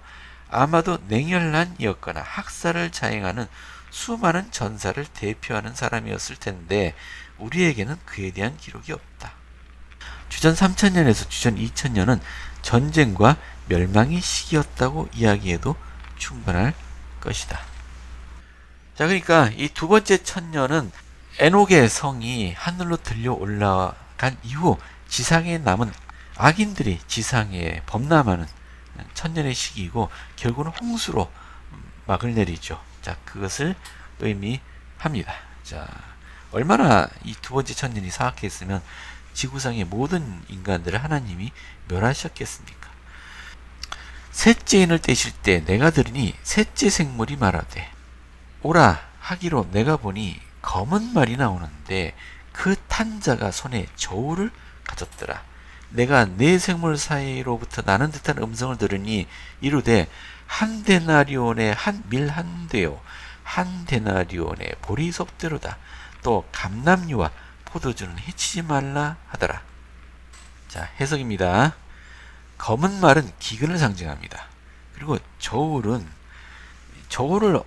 아마도 냉혈란이었거나 학살을 자행하는 수많은 전사를 대표하는 사람이었을 텐데 우리에게는 그에 대한 기록이 없다. 주전 3000년에서 주전 2000년은 전쟁과 멸망의 시기였다고 이야기해도 충분할 것이다. 자, 그러니까 이 두 번째 천년은 에녹의 성이 하늘로 들려 올라간 이후 지상에 남은 악인들이 지상에 범람하는 천년의 시기이고 결국은 홍수로 막을 내리죠. 자, 그것을 의미합니다. 자, 얼마나 이 두 번째 천년이 사악했으면 지구상의 모든 인간들을 하나님이 멸하셨겠습니까? 셋째인을 떼실 때 내가 들으니 셋째 생물이 말하되 오라 하기로 내가 보니 검은 말이 나오는데 그 탄자가 손에 저울을 가졌더라. 내가 네 생물 사이로부터 나는 듯한 음성을 들으니 이르되 한 데나리온에 한 밀 한 되요 한 데나리온에 보리석대로다. 또 감람류와 포도주는 해치지 말라 하더라. 자, 해석입니다. 검은 말은 기근을 상징합니다. 그리고 그리고 저울을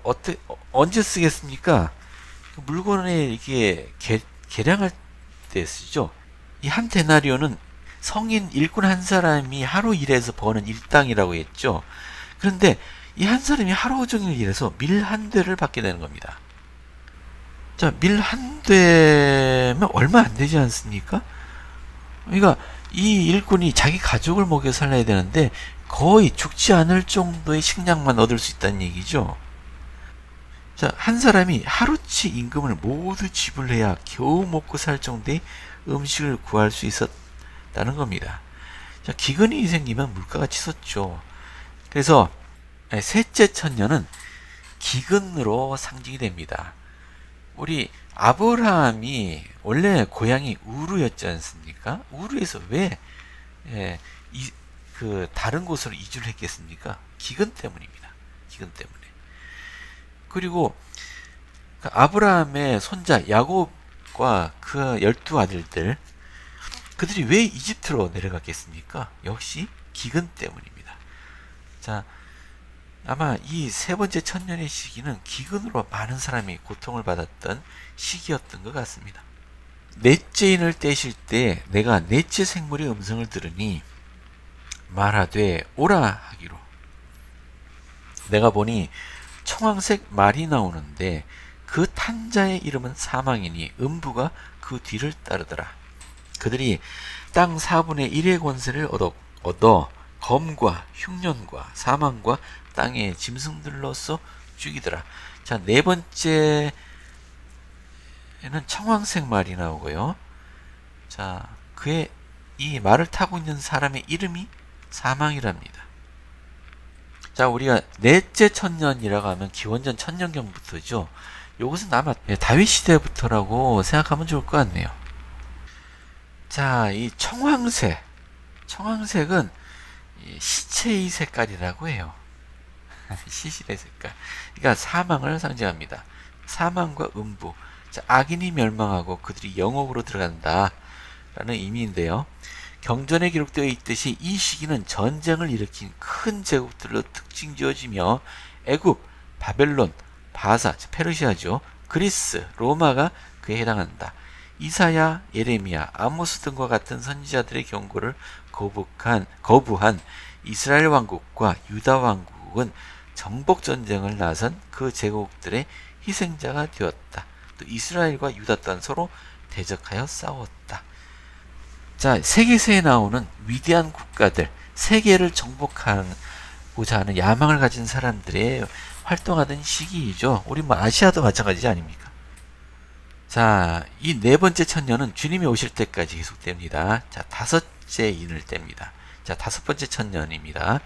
언제 쓰겠습니까? 그 물건에 이게 계량할 때 쓰죠. 이 한 데나리온은 성인 일꾼 한 사람이 하루 일해서 버는 일당이라고 했죠. 그런데 이 한 사람이 하루 종일 일해서 밀 한 대를 받게 되는 겁니다. 자, 밀 한 대면 얼마 안 되지 않습니까? 그러니까 이 일꾼이 자기 가족을 먹여 살려야 되는데 거의 죽지 않을 정도의 식량만 얻을 수 있다는 얘기죠. 자, 한 사람이 하루치 임금을 모두 지불해야 겨우 먹고 살 정도의 음식을 구할 수 있었다는 겁니다. 자, 기근이 생기면 물가가 치솟죠. 그래서 셋째 천년은 기근으로 상징이 됩니다. 우리 아브라함이 원래 고향이 우르였지 않습니까? 우르에서 왜 다른 곳으로 이주를 했겠습니까? 기근 때문입니다. 기근 때문에. 그리고 그 아브라함의 손자 야곱과 그 12아들들, 그들이 왜 이집트로 내려갔겠습니까? 역시 기근 때문입니다. 자, 아마 이 세 번째 천년의 시기는 기근으로 많은 사람이 고통을 받았던 시기였던 것 같습니다. 넷째 인을 떼실 때 내가 넷째 생물의 음성을 들으니 말하되 오라 하기로. 내가 보니 청황색 말이 나오는데 그 탄자의 이름은 사망이니 음부가 그 뒤를 따르더라. 그들이 땅 4분의 1의 권세를 얻어 검과 흉년과 사망과 땅의 짐승들로서 죽이더라. 자, 네 번째는 청황색 말이 나오고요. 자, 이 말을 타고 있는 사람의 이름이 사망이랍니다. 자, 우리가 넷째 천년이라고 하면 기원전 천년경부터죠. 이것은 아마 다윗 시대부터라고 생각하면 좋을 것 같네요. 자, 이 청황색은 시체의 색깔이라고 해요. 시실의 색깔. 그러니까 사망을 상징합니다. 사망과 음부. 자, 악인이 멸망하고 그들이 영옥으로 들어간다 라는 의미인데요. 경전에 기록되어 있듯이 이 시기는 전쟁을 일으킨 큰 제국들로 특징 지어지며 애굽, 바벨론, 바사, 페르시아죠. 그리스, 로마가 그에 해당한다. 이사야, 예레미야, 아모스 등과 같은 선지자들의 경고를 거부한 이스라엘 왕국과 유다 왕국은 정복 전쟁을 나선 그 제국들의 희생자가 되었다. 또 이스라엘과 유다 또한 서로 대적하여 싸웠다. 자, 세계사에 나오는 위대한 국가들, 세계를 정복하고자 하는 야망을 가진 사람들의 활동하던 시기이죠. 우리 아시아도 마찬가지지 아닙니까? 자, 이 네 번째 천년은 주님이 오실 때까지 계속됩니다. 자, 다섯째 인을 뗍니다. 자, 다섯 번째 천년입니다.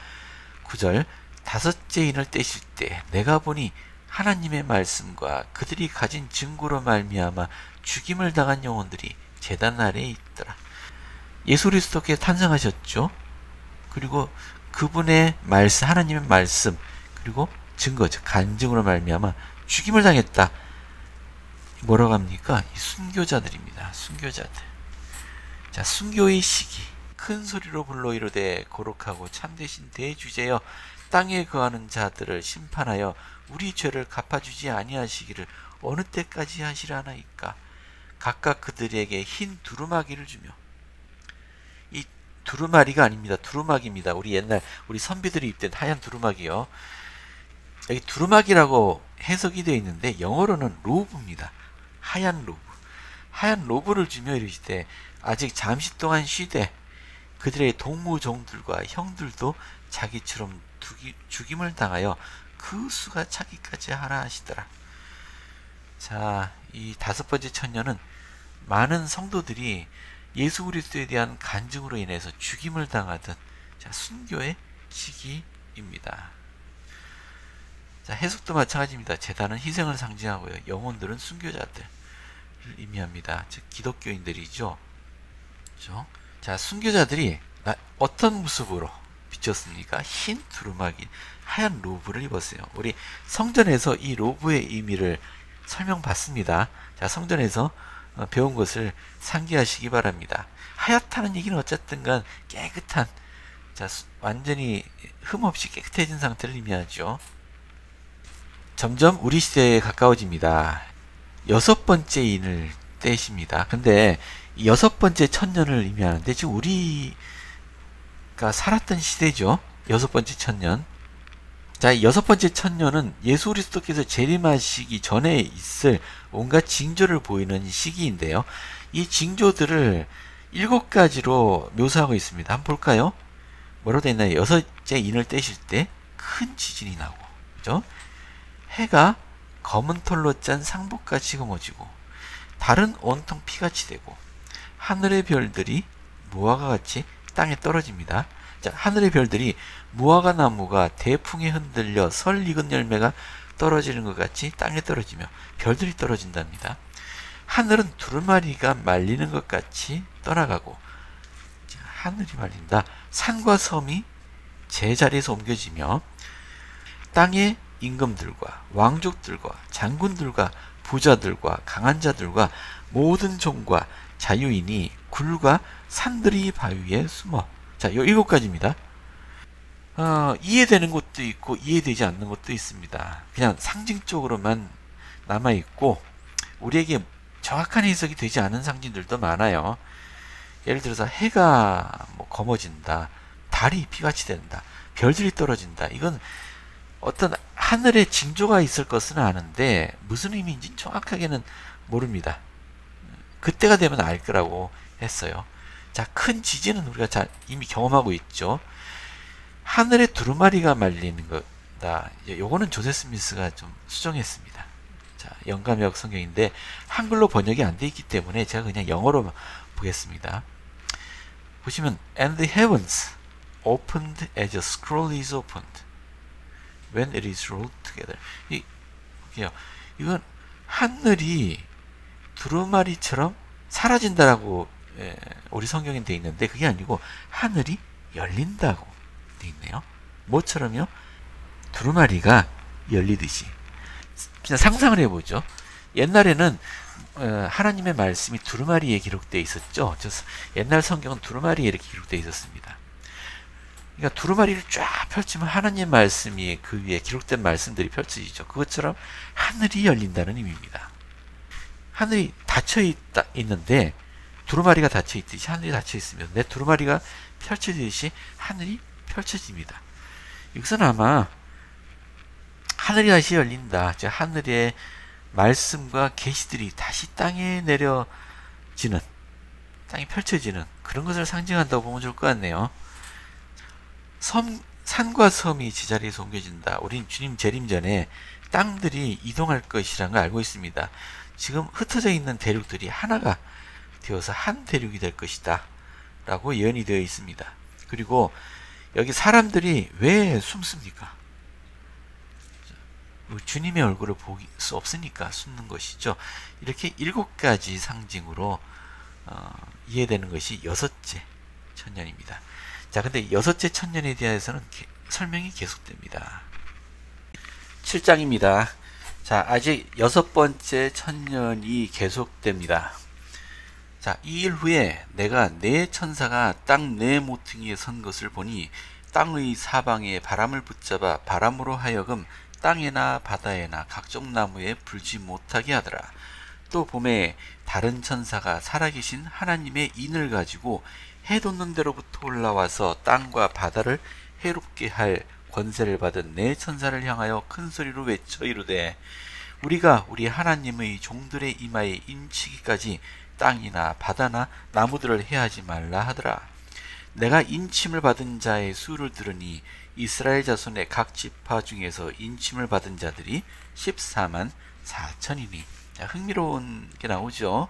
9절, 다섯째 인을 떼실 때 내가 보니 하나님의 말씀과 그들이 가진 증거로 말미암아 죽임을 당한 영혼들이 제단 아래에 있더라. 예수 그리스도께서 탄생하셨죠. 그리고 그분의 말씀, 하나님의 말씀, 그리고 증거, 즉 간증으로 말미암아 죽임을 당했다. 뭐라고 합니까? 이 순교자들입니다. 순교자들. 자, 순교의 시기. 큰 소리로 불러 이르되 거룩하고 참되신 대주제여 땅에 거하는 자들을 심판하여 우리 죄를 갚아주지 아니하시기를 어느 때까지 하시라나이까. 각각 그들에게 흰 두루마기를 주며. 이 두루마리가 아닙니다. 두루마기입니다. 우리 선비들이 입던 하얀 두루마기요. 여기 두루마기라고 해석이 되어 있는데 영어로는 로브입니다. 하얀 로브. 하얀 로브를 주며 이르시되 아직 잠시 동안 쉬되 그들의 동무종들과 형들도 자기처럼 죽임을 당하여 그 수가 차기까지 하라 하시더라. 자, 이 다섯 번째 천년은 많은 성도들이 예수 그리스도에 대한 간증으로 인해서 죽임을 당하던 순교의 시기입니다. 자, 해석도 마찬가지입니다. 제단은 희생을 상징하고요. 영혼들은 순교자들을 의미합니다. 즉 기독교인들이죠. 그렇죠? 자, 순교자들이 어떤 모습으로 비쳤습니까? 흰 두루마기, 하얀 로브를 입었어요. 우리 성전에서 이 로브의 의미를 설명받습니다. 자, 성전에서 배운 것을 상기하시기 바랍니다. 하얗다는 얘기는 어쨌든 간 깨끗한 자, 완전히 흠없이 깨끗해진 상태를 의미하죠. 점점 우리 시대에 가까워집니다. 여섯 번째 인을 떼십니다. 근데 이 여섯 번째 천년을 의미하는데 지금 우리가 살았던 시대죠. 여섯 번째 천년. 자, 여섯 번째 천년은 예수 그리스도께서 재림하시기 전에 있을 온갖 징조를 보이는 시기인데요. 이 징조들을 7가지로 묘사하고 있습니다. 한번 볼까요? 뭐라고 되어 있나요? 여섯째 인을 떼실 때 큰 지진이 나고, 그죠? 해가 검은 털로 짠 상복같이 검어지고, 달은 온통 피같이 되고, 하늘의 별들이 무화과 같이 땅에 떨어집니다. 자, 하늘의 별들이 무화과 나무가 대풍에 흔들려 설 익은 열매가 떨어지는 것 같이 땅에 떨어지며 별들이 떨어진답니다. 하늘은 두루마리가 말리는 것 같이 떠나가고, 자, 하늘이 말린다. 산과 섬이 제자리에서 옮겨지며 땅의 임금들과 왕족들과 장군들과 부자들과 강한 자들과 모든 종과 자유인이 굴과 산들이 바위에 숨어. 자, 요 7가지입니다. 이해되는 것도 있고 이해되지 않는 것도 있습니다. 그냥 상징적으로만 남아있고 우리에게 정확한 해석이 되지 않은 상징들도 많아요. 예를 들어서 해가 검어진다, 달이 피같이 된다, 별들이 떨어진다. 이건 어떤 하늘의 징조가 있을 것은 아는데 무슨 의미인지 정확하게는 모릅니다. 그때가 되면 알 거라고 했어요. 자, 큰 지진은 우리가 이미 경험하고 있죠. 하늘의 두루마리가 말리는 거다. 요거는 조세 스미스가 좀 수정했습니다. 자, 영감역 성경인데 한글로 번역이 안 돼 있기 때문에 제가 그냥 영어로 보겠습니다. 보시면 And the heavens opened as a scroll is opened when it is rolled together. 이건 하늘이 두루마리처럼 사라진다라고 우리 성경에 돼 있는데 그게 아니고 하늘이 열린다고 돼 있네요. 뭐처럼요? 두루마리가 열리듯이. 그냥 상상을 해보죠. 옛날에는 하나님의 말씀이 두루마리에 기록되어 있었죠. 옛날 성경은 두루마리에 이렇게 기록되어 있었습니다. 그러니까 두루마리를 쫙 펼치면 하나님의 말씀이 그 위에 기록된 말씀들이 펼쳐지죠. 그것처럼 하늘이 열린다는 의미입니다. 하늘이 닫혀 있는데 두루마리가 닫혀 있듯이 하늘이 닫혀 있으면 내 두루마리가 펼쳐지듯이 하늘이 펼쳐집니다. 이것은 아마 하늘이 다시 열린다. 즉 하늘의 말씀과 계시들이 다시 땅에 내려지는, 땅이 펼쳐지는 그런 것을 상징한다고 보면 좋을 것 같네요. 산과 섬이 제자리에서 옮겨진다. 우린 주님 재림 전에 땅들이 이동할 것이라는 걸 알고 있습니다. 지금 흩어져 있는 대륙들이 하나가 되어서 한 대륙이 될 것이다 라고 예언이 되어 있습니다. 그리고 여기 사람들이 왜 숨습니까? 주님의 얼굴을 볼 수 없으니까 숨는 것이죠. 이렇게 7가지 상징으로 이해되는 것이 여섯째 천년입니다. 자, 근데 여섯째 천년에 대해서는 설명이 계속됩니다. 7장입니다. 자, 아직 6번째 천년이 계속됩니다. 자, 이 일 후에 내가 네 천사가 땅 네 모퉁이에 선 것을 보니 땅의 사방에 바람을 붙잡아 바람으로 하여금 땅에나 바다에나 각종 나무에 불지 못하게 하더라. 또 봄에 다른 천사가 살아계신 하나님의 인을 가지고 해 돋는 데로부터 올라와서 땅과 바다를 해롭게 할 권세를 받은 네 천사를 향하여 큰 소리로 외쳐 이르되 우리가 우리 하나님의 종들의 이마에 인치기까지 땅이나 바다나 나무들을 해하지 말라 하더라. 내가 인침을 받은 자의 수를 들으니 이스라엘 자손의 각 지파 중에서 인침을 받은 자들이 14만 4천이니. 자, 흥미로운 게 나오죠.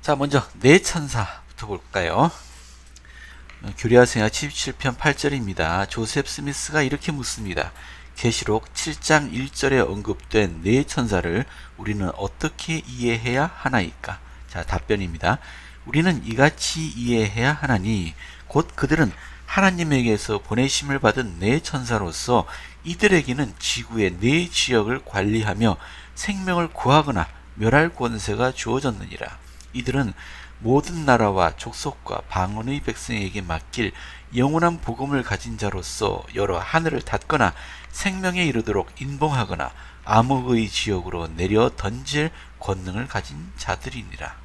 자, 먼저 네 천사부터 볼까요? 교리학생활 77편 8절입니다. 조셉 스미스가 이렇게 묻습니다. 계시록 7장 1절에 언급된 네 천사를 우리는 어떻게 이해해야 하나이까? 자, 답변입니다. 우리는 이같이 이해해야 하나니 곧 그들은 하나님에게서 보내심을 받은 네 천사로서 이들에게는 지구의 네 지역을 관리하며 생명을 구하거나 멸할 권세가 주어졌느니라. 이들은 모든 나라와 족속과 방언의 백성에게 맡길 영원한 복음을 가진 자로서 여러 하늘을 닫거나 생명에 이르도록 인봉하거나 암흑의 지역으로 내려 던질 권능을 가진 자들이니라.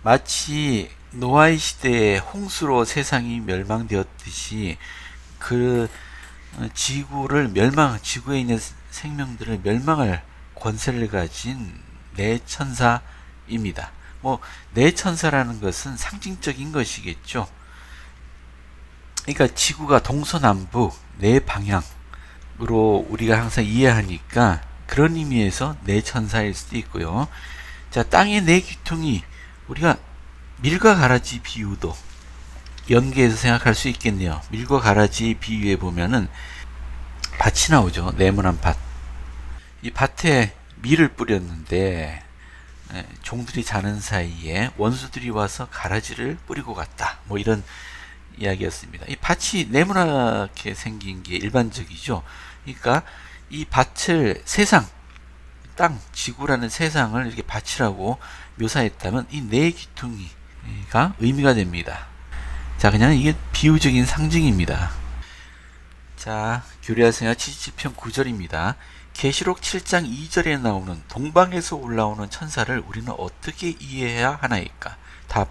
마치 노아의 시대에 홍수로 세상이 멸망되었듯이 그 지구에 있는 생명들을 멸망할 권세를 가진 내천사입니다. 내천사라는 것은 상징적인 것이겠죠. 그러니까 지구가 동서남북 네 방향으로 우리가 항상 이해하니까 그런 의미에서 내천사일 수도 있고요. 자, 땅의 네 귀퉁이, 우리가 밀과 가라지 비유도 연계해서 생각할 수 있겠네요. 밀과 가라지 비유에 보면은 밭이 나오죠. 네모난 밭. 이 밭에 밀을 뿌렸는데 종들이 자는 사이에 원수들이 와서 가라지를 뿌리고 갔다. 이런 이야기였습니다. 이 밭이 네모나게 생긴 게 일반적이죠. 그러니까 이 밭을 땅, 지구라는 세상을 이렇게 밭이라고 묘사했다면 이 네 귀퉁이가 의미가 됩니다. 자, 그냥 이게 비유적인 상징입니다. 자, 교리하세요. 70편 9절입니다. 계시록 7장 2절에 나오는 동방에서 올라오는 천사를 우리는 어떻게 이해해야 하나이까? 답.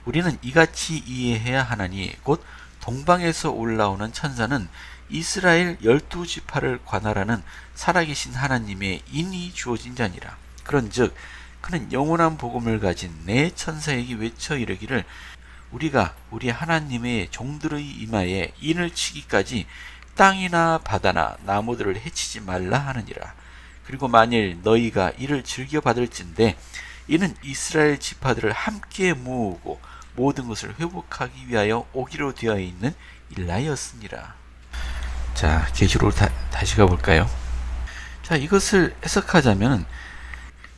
우리는 이같이 이해해야 하나니 곧 동방에서 올라오는 천사는 이스라엘 12지파를 관할하는 살아계신 하나님의 인이 주어진 자니라. 그런즉 그는 영원한 복음을 가진 내 천사에게 외쳐 이르기를 우리가 우리 하나님의 종들의 이마에 인을 치기까지 땅이나 바다나 나무들을 해치지 말라 하느니라. 그리고 만일 너희가 이를 즐겨 받을진대 이는 이스라엘 지파들을 함께 모으고 모든 것을 회복하기 위하여 오기로 되어 있는 일라였으니라. 자, 계시로 다시 가볼까요? 자, 이것을 해석하자면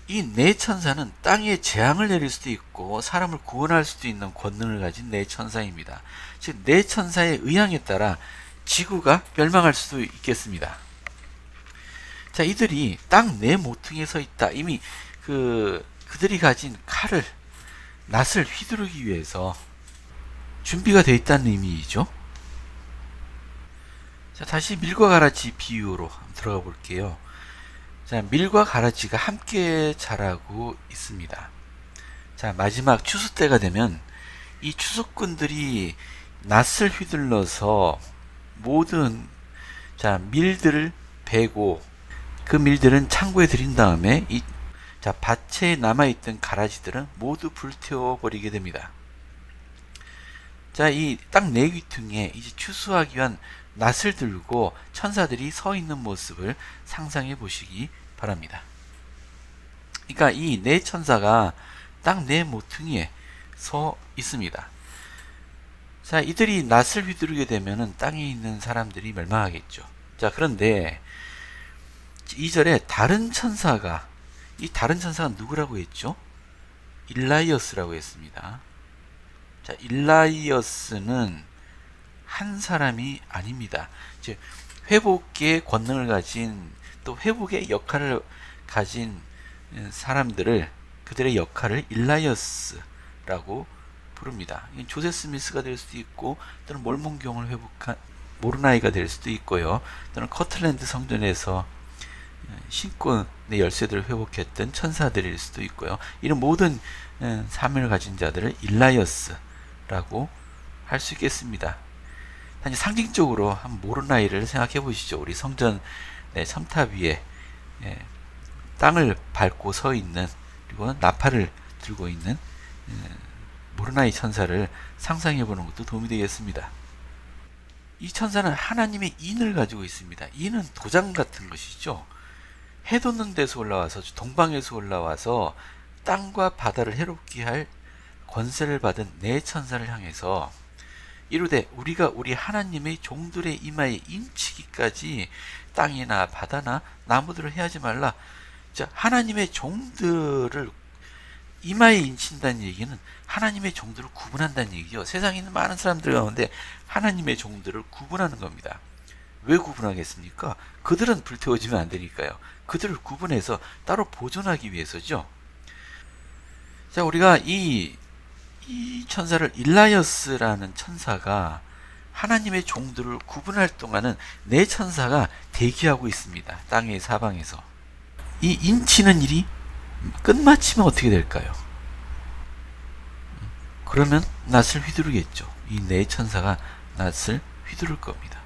이 네 천사는 땅에 재앙을 내릴 수도 있고 사람을 구원할 수도 있는 권능을 가진 네 천사입니다. 즉, 네 천사의 의향에 따라 지구가 멸망할 수도 있겠습니다. 자, 이들이 땅 네 모퉁이에 서 있다. 이미 그들이 가진 낫을 휘두르기 위해서 준비가 되어 있다는 의미이죠. 자, 다시 밀과 가라지 비유로 들어가 볼게요. 자, 밀과 가라지가 함께 자라고 있습니다. 자, 마지막 추수 때가 되면 이 추수꾼들이 낫을 휘둘러서 모든 밀들을 베고 그 밀들은 창고에 들인 다음에 밭에 남아있던 가라지들은 모두 불태워 버리게 됩니다. 자, 이 땅 네 귀퉁이에 이제 추수하기 위한 낫을 들고 천사들이 서 있는 모습을 상상해 보시기 바랍니다. 그러니까 이 네 천사가 땅 네 모퉁이에 서 있습니다. 자, 이들이 낫을 휘두르게 되면은 땅에 있는 사람들이 멸망하겠죠. 자, 그런데 2절에 이 다른 천사가 누구라고 했죠? 일라이어스라고 했습니다. 자, 일라이어스는 한 사람이 아닙니다. 즉, 회복의 권능을 가진 또 회복의 역할을 가진 사람들을 그들의 역할을 일라이어스라고 부릅니다. 조세 스미스가 될 수도 있고 또는 몰몬경을 회복한 모르나이가 될 수도 있고요. 또는 커틀랜드 성전에서 신권의 열쇠들을 회복했던 천사들일 수도 있고요. 이런 모든 사명을 가진 자들을 일라이어스라고 할 수 있겠습니다. 단지 상징적으로 한 모르나이를 생각해 보시죠. 우리 성전 첨탑 위에 땅을 밟고 서 있는 그리고 나팔을 들고 있는 모르나이 천사를 상상해 보는 것도 도움이 되겠습니다. 이 천사는 하나님의 인을 가지고 있습니다. 인은 도장 같은 것이죠. 해 돋는 데서 올라와서 동방에서 올라와서 땅과 바다를 해롭게 할 권세를 받은 네 천사를 향해서 이르되 우리가 우리 하나님의 종들의 이마에 인치기까지 땅이나 바다나 나무들을 해하지 말라. 자, 하나님의 종들을 이마에 인친다는 얘기는 하나님의 종들을 구분한다는 얘기죠. 세상에 있는 많은 사람들 가운데 하나님의 종들을 구분하는 겁니다. 왜 구분하겠습니까? 그들은 불태워지면 안 되니까요. 그들을 구분해서 따로 보존하기 위해서죠. 자, 우리가 이 천사를 일라이어스라는 천사가 하나님의 종들을 구분할 동안은 네 천사가 대기하고 있습니다. 땅의 사방에서. 이 인치는 일이 끝마치면 어떻게 될까요? 그러면 낫을 휘두르겠죠. 이 네 천사가 낫을 휘두를 겁니다.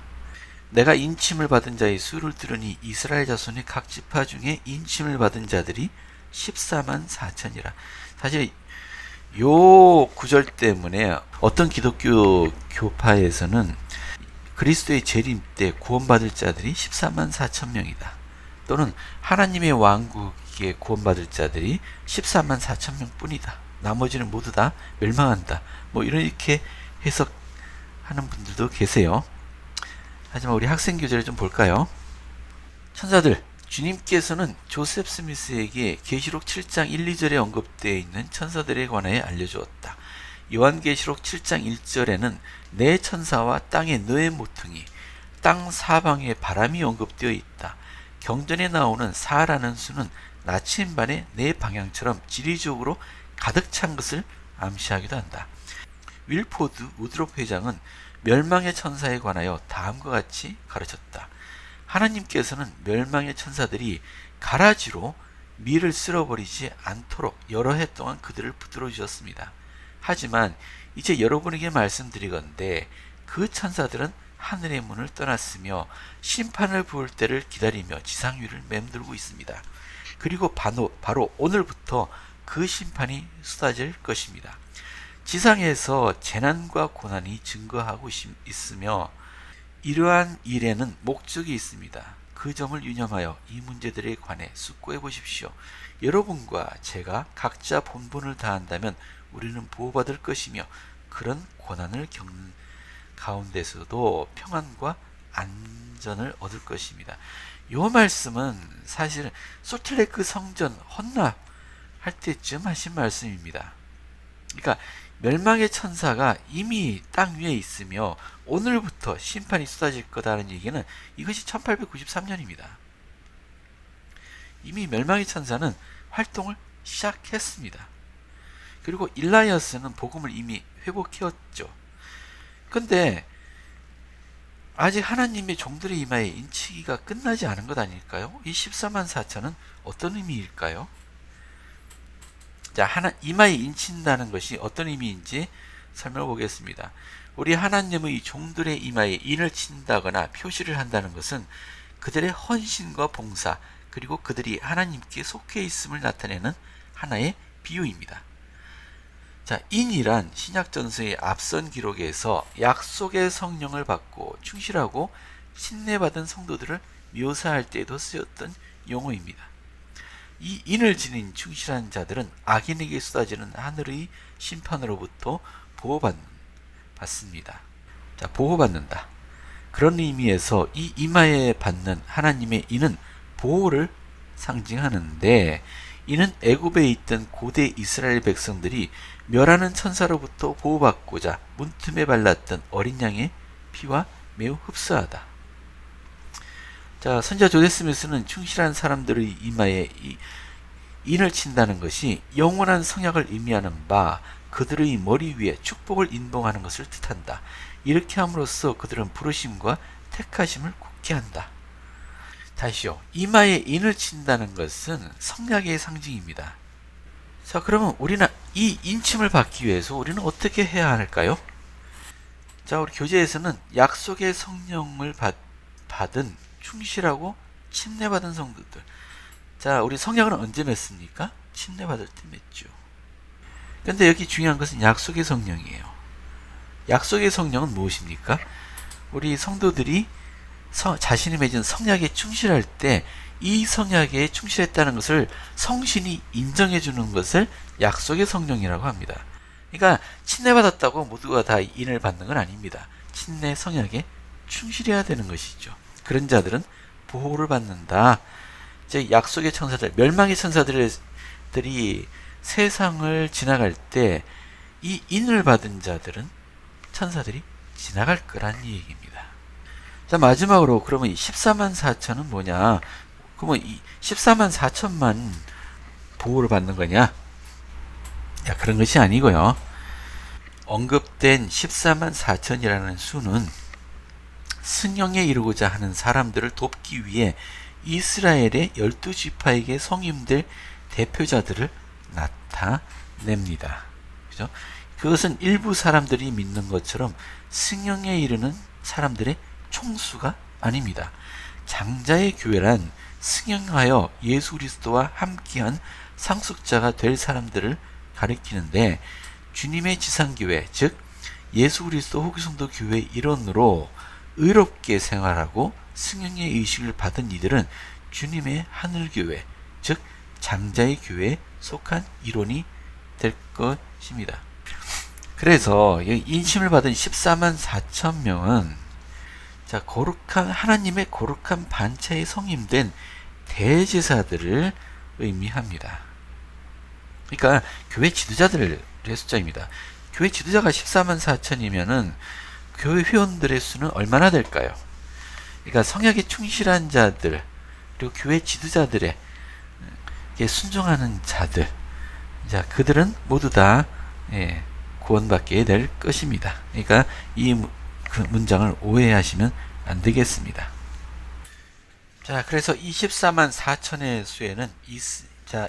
내가 인침을 받은 자의 수를 들으니 이스라엘 자손의 각 지파 중에 인침을 받은 자들이 14만 4천이라. 사실 요 구절 때문에 어떤 기독교 교파에서는 그리스도의 재림 때 구원받을 자들이 14만 4천 명이다. 또는 하나님의 왕국에 구원받을 자들이 14만 4천 명 뿐이다. 나머지는 모두 다 멸망한다. 뭐 이렇게 해석하는 분들도 계세요. 하지만 우리 학생 교재를 좀 볼까요? 천사들, 주님께서는 조셉 스미스에게 계시록 7장 1, 2절에 언급되어 있는 천사들에 관하여 알려주었다. 요한계시록 7장 1절에는 네 천사와 땅의 너의 모퉁이, 땅 사방에 바람이 언급되어 있다. 경전에 나오는 4라는 수는 나침반의 네 방향처럼 지리적으로 가득 찬 것을 암시하기도 한다. 윌포드 우드롭 회장은 멸망의 천사에 관하여 다음과 같이 가르쳤다. 하나님께서는 멸망의 천사들이 가라지로 밀을 쓸어버리지 않도록 여러 해 동안 그들을 붙들어 주셨습니다. 하지만 이제 여러분에게 말씀드리건대 그 천사들은 하늘의 문을 떠났으며 심판을 부을 때를 기다리며 지상 위를 맴돌고 있습니다. 그리고 바로 오늘부터 그 심판이 쏟아질 것입니다. 지상에서 재난과 고난이 증거하고 있으며 이러한 일에는 목적이 있습니다. 그 점을 유념하여 이 문제들에 관해 숙고해 보십시오. 여러분과 제가 각자 본분을 다한다면 우리는 보호받을 것이며 그런 고난을 겪는 가운데서도 평안과 안전을 얻을 것입니다. 이 말씀은 사실 솔트레이크 성전 헌납할 때쯤 하신 말씀입니다. 그러니까 멸망의 천사가 이미 땅 위에 있으며 오늘부터 심판이 쏟아질 거다라는 얘기는 이것이 1893년입니다. 이미 멸망의 천사는 활동을 시작했습니다. 그리고 일라이어스는 복음을 이미 회복해왔죠. 근데 아직 하나님의 종들의 이마에 인치기가 끝나지 않은 것 아닐까요? 이 14만 4천은 어떤 의미일까요? 자, 이마에 인친다는 것이 어떤 의미인지 설명해 보겠습니다. 우리 하나님의 종들의 이마에 인을 친다거나 표시를 한다는 것은 그들의 헌신과 봉사, 그리고 그들이 하나님께 속해 있음을 나타내는 하나의 비유입니다. 자, 인이란 신약전서의 앞선 기록에서 약속의 성령을 받고 충실하고 신뢰받은 성도들을 묘사할 때에도 쓰였던 용어입니다. 이 인을 지닌 충실한 자들은 악인에게 쏟아지는 하늘의 심판으로부터 보호받습니다. 자, 보호받는다. 그런 의미에서 이 이마에 받는 하나님의 인은 보호를 상징하는데, 이는 애굽에 있던 고대 이스라엘 백성들이 멸하는 천사로부터 보호받고자 문틈에 발랐던 어린 양의 피와 매우 흡사하다. 자, 선지자 조셉 스미스는 충실한 사람들의 이마에 인을 친다는 것이 영원한 성약을 의미하는 바 그들의 머리 위에 축복을 인봉하는 것을 뜻한다. 이렇게 함으로써 그들은 부르심과 택하심을 굳게 한다. 다시요. 이마에 인을 친다는 것은 성약의 상징입니다. 자, 그러면 우리는 이 인침을 받기 위해서 우리는 어떻게 해야 할까요? 자, 우리 교재에서는 약속의 성령을 받은 충실하고 침례받은 성도들. 자, 우리 성약은 언제 맺습니까? 침례받을 때 맺죠. 근데 여기 중요한 것은 약속의 성령이에요. 약속의 성령은 무엇입니까? 우리 성도들이 자신이 맺은 성약에 충실할 때 이 성약에 충실했다는 것을 성신이 인정해 주는 것을 약속의 성령이라고 합니다. 그러니까 침례받았다고 모두가 다 인을 받는 건 아닙니다. 침례 성약에 충실해야 되는 것이죠. 그런 자들은 보호를 받는다. 즉 약속의 천사들, 멸망의 천사들이 세상을 지나갈 때 이 인을 받은 자들은 천사들이 지나갈 거란 얘기입니다. 자, 마지막으로 그러면 이 14만 4천은 뭐냐? 그러면 이 14만 4천만 보호를 받는 거냐? 그런 것이 아니고요. 언급된 14만 4천이라는 수는 승령에 이르고자 하는 사람들을 돕기 위해 이스라엘의 12지파에게 성임될 대표자들을 나타냅니다. 그죠? 그것은 일부 사람들이 믿는 것처럼 승령에 이르는 사람들의 총수가 아닙니다. 장자의 교회란 승령하여 예수 그리스도와 함께한 상속자가 될 사람들을 가리키는데, 주님의 지상교회, 즉 예수 그리스도 후기성도 교회의 일원으로 의롭게 생활하고 승령의 의식을 받은 이들은 주님의 하늘교회, 즉 장자의 교회에 속한 일원이 될 것입니다. 그래서 인심을 받은 14만 4천 명은 거룩한 하나님의 거룩한 반차에 성임된 대제사들을 의미합니다. 그러니까 교회 지도자들의 숫자입니다. 교회 지도자가 14만 4천이면은 교회 회원들의 수는 얼마나 될까요? 그러니까 성역에 충실한 자들, 그리고 교회 지도자들의 순종하는 자들, 그들은 모두 다 구원받게 될 것입니다. 그러니까 이 문장을 오해하시면 안 되겠습니다. 그래서 24만 4천의 수에는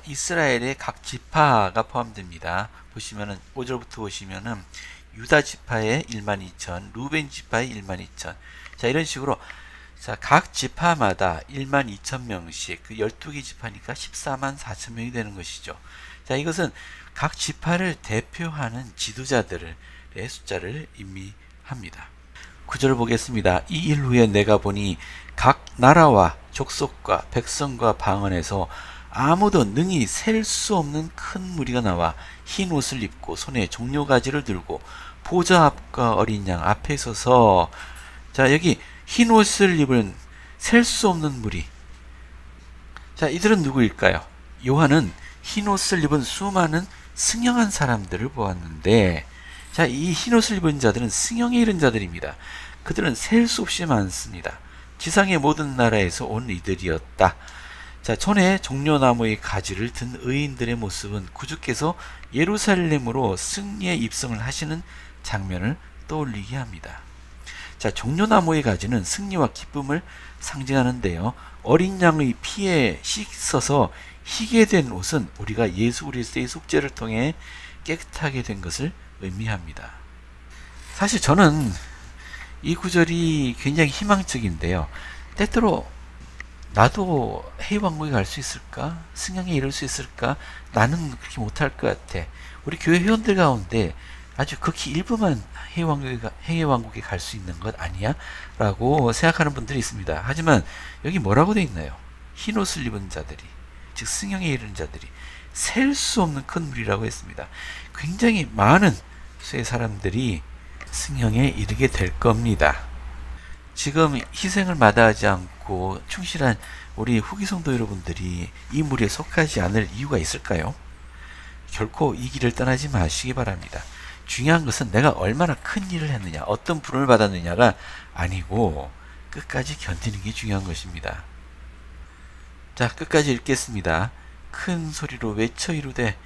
이스라엘의 각 지파가 포함됩니다. 보시면은 5절부터 보시면은 유다 지파의 1만 2천, 루벤 지파의 1만 2천. 이런 식으로 각 지파마다 1만 2천 명씩, 그 12개 지파니까 14만 4천 명이 되는 것이죠. 이것은 각 지파를 대표하는 지도자들의 숫자를 의미합니다. 9절 보겠습니다. 이 일 후에 내가 보니 각 나라와 족속과 백성과 방언에서 아무도 능히 셀 수 없는 큰 무리가 나와 흰 옷을 입고 손에 종려가지를 들고 보좌 앞과 어린 양 앞에 서서, 여기 흰 옷을 입은 셀 수 없는 무리. 이들은 누구일까요? 요한은 흰 옷을 입은 수많은 승령한 사람들을 보았는데, 이 흰 옷을 입은 자들은 승령에 이른 자들입니다. 그들은 셀 수 없이 많습니다. 지상의 모든 나라에서 온 이들이었다. 전에 종려나무의 가지를 든 의인들의 모습은 구주께서 예루살렘으로 승리의 입성을 하시는 장면을 떠올리게 합니다. 종려나무의 가지는 승리와 기쁨을 상징하는데요. 어린 양의 피에 씻어서 희게 된 옷은 우리가 예수 그리스도의 속죄를 통해 깨끗하게 된 것을 의미합니다. 사실 저는 이 구절이 굉장히 희망적인데요. 때때로 나도 해왕국에 갈 수 있을까? 승령에 이룰 수 있을까? 나는 그렇게 못할 것 같아. 우리 교회 회원들 가운데 아주 극히 일부만 해왕국에 갈 수 있는 것 아니야? 라고 생각하는 분들이 있습니다. 하지만 여기 뭐라고 되어 있나요? 흰 옷을 입은 자들이, 즉 승령에 이르는 자들이 셀 수 없는 큰 무리라고 했습니다. 굉장히 많은 수의 사람들이 승령에 이르게 될 겁니다. 지금 희생을 마다하지 않고 충실한 우리 후기 성도 여러분들이 이 무리에 속하지 않을 이유가 있을까요? 결코 이 길을 떠나지 마시기 바랍니다. 중요한 것은 내가 얼마나 큰 일을 했느냐, 어떤 부름을 받았느냐가 아니고 끝까지 견디는 게 중요한 것입니다. 끝까지 읽겠습니다. 큰 소리로 외쳐 이르되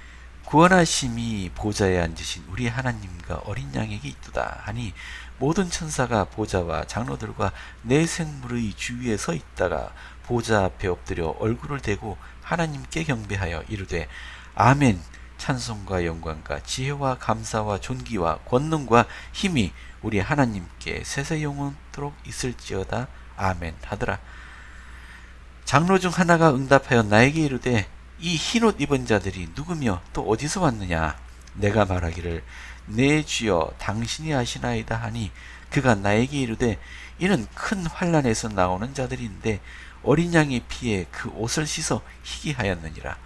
구원하심이 보좌에 앉으신 우리 하나님과 어린 양에게 있도다 하니, 모든 천사가 보좌와 장로들과 내 생물의 주위에 서 있다가 보좌 앞에 엎드려 얼굴을 대고 하나님께 경배하여 이르되 아멘. 찬송과 영광과 지혜와 감사와 존귀와 권능과 힘이 우리 하나님께 세세 영원토록 있을지어다. 아멘 하더라. 장로 중 하나가 응답하여 나에게 이르되 이 흰옷 입은 자들이 누구며 또 어디서 왔느냐? 내가 말하기를 내 주여 당신이 아시나이다 하니, 그가 나에게 이르되 이는 큰 환난에서 나오는 자들인데 어린 양의 피에 그 옷을 씻어 희게 하였느니라.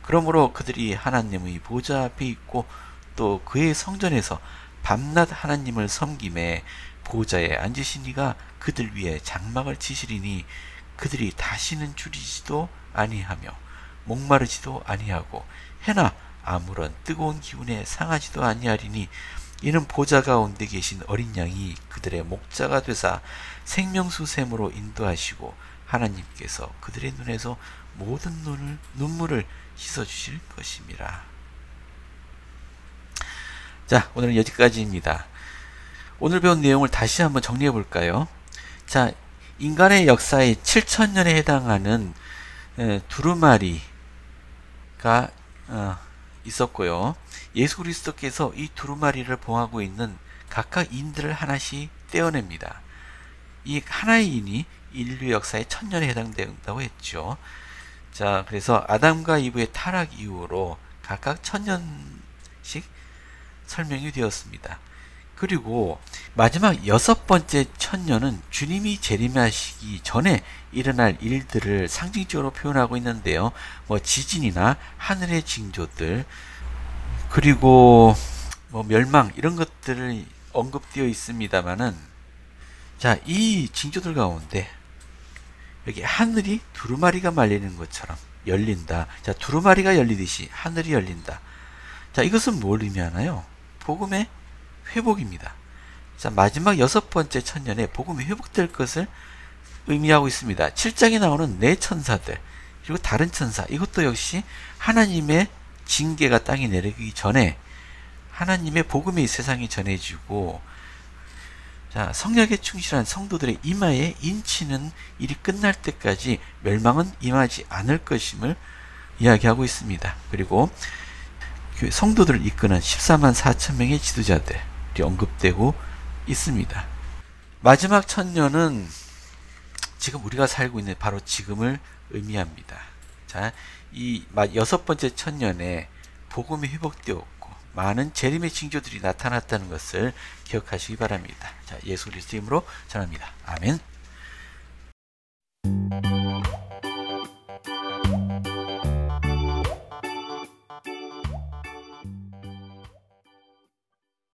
그러므로 그들이 하나님의 보좌 앞에 있고 또 그의 성전에서 밤낮 하나님을 섬김에 보좌에 앉으신 이가 그들 위에 장막을 치시리니, 그들이 다시는 줄이지도 아니하며 목마르지도 아니하고 해나 아무런 뜨거운 기운에 상하지도 아니하리니, 이는 보좌 가운데 계신 어린 양이 그들의 목자가 되사 생명수 샘으로 인도하시고 하나님께서 그들의 눈에서 모든 눈물을 씻어주실 것임이라. 자, 오늘은 여기까지입니다. 오늘 배운 내용을 다시 한번 정리해 볼까요? 자, 인간의 역사의 7천년에 해당하는 두루마리가 있었고요. 예수 그리스도께서 이 두루마리를 봉하고 있는 각각 인들을 하나씩 떼어냅니다. 이 하나의 인이 인류 역사의 1000년에 해당된다고 했죠. 자, 그래서 아담과 이브의 타락 이후로 각각 1000년씩 설명이 되었습니다. 그리고 마지막 6번째 1000년은 주님이 재림하시기 전에 일어날 일들을 상징적으로 표현하고 있는데요. 뭐 지진이나 하늘의 징조들, 그리고 뭐 멸망, 이런 것들이 언급되어 있습니다만은, 자, 이 징조들 가운데 여기 하늘이 두루마리가 말리는 것처럼 열린다. 자, 두루마리가 열리듯이 하늘이 열린다. 자, 이것은 뭘 의미하나요? 복음의 회복입니다. 자, 마지막 6번째 1000년에 복음이 회복될 것을 의미하고 있습니다. 7장에 나오는 네 천사들, 그리고 다른 천사, 이것도 역시 하나님의 징계가 땅에 내리기 전에 하나님의 복음이 이 세상에 전해지고, 자, 성약에 충실한 성도들의 이마에 인치는 일이 끝날 때까지 멸망은 임하지 않을 것임을 이야기하고 있습니다. 그리고 성도들을 이끄는 14만 4천 명의 지도자들이 언급되고 있습니다. 마지막 1000년은 지금 우리가 살고 있는 바로 지금을 의미합니다. 자, 이 6번째 1000년에 복음이 회복되었고 많은 재림의 징조들이 나타났다는 것을 기억하시기 바랍니다. 자, 예수 그리스도 이름으로 전합니다. 아멘.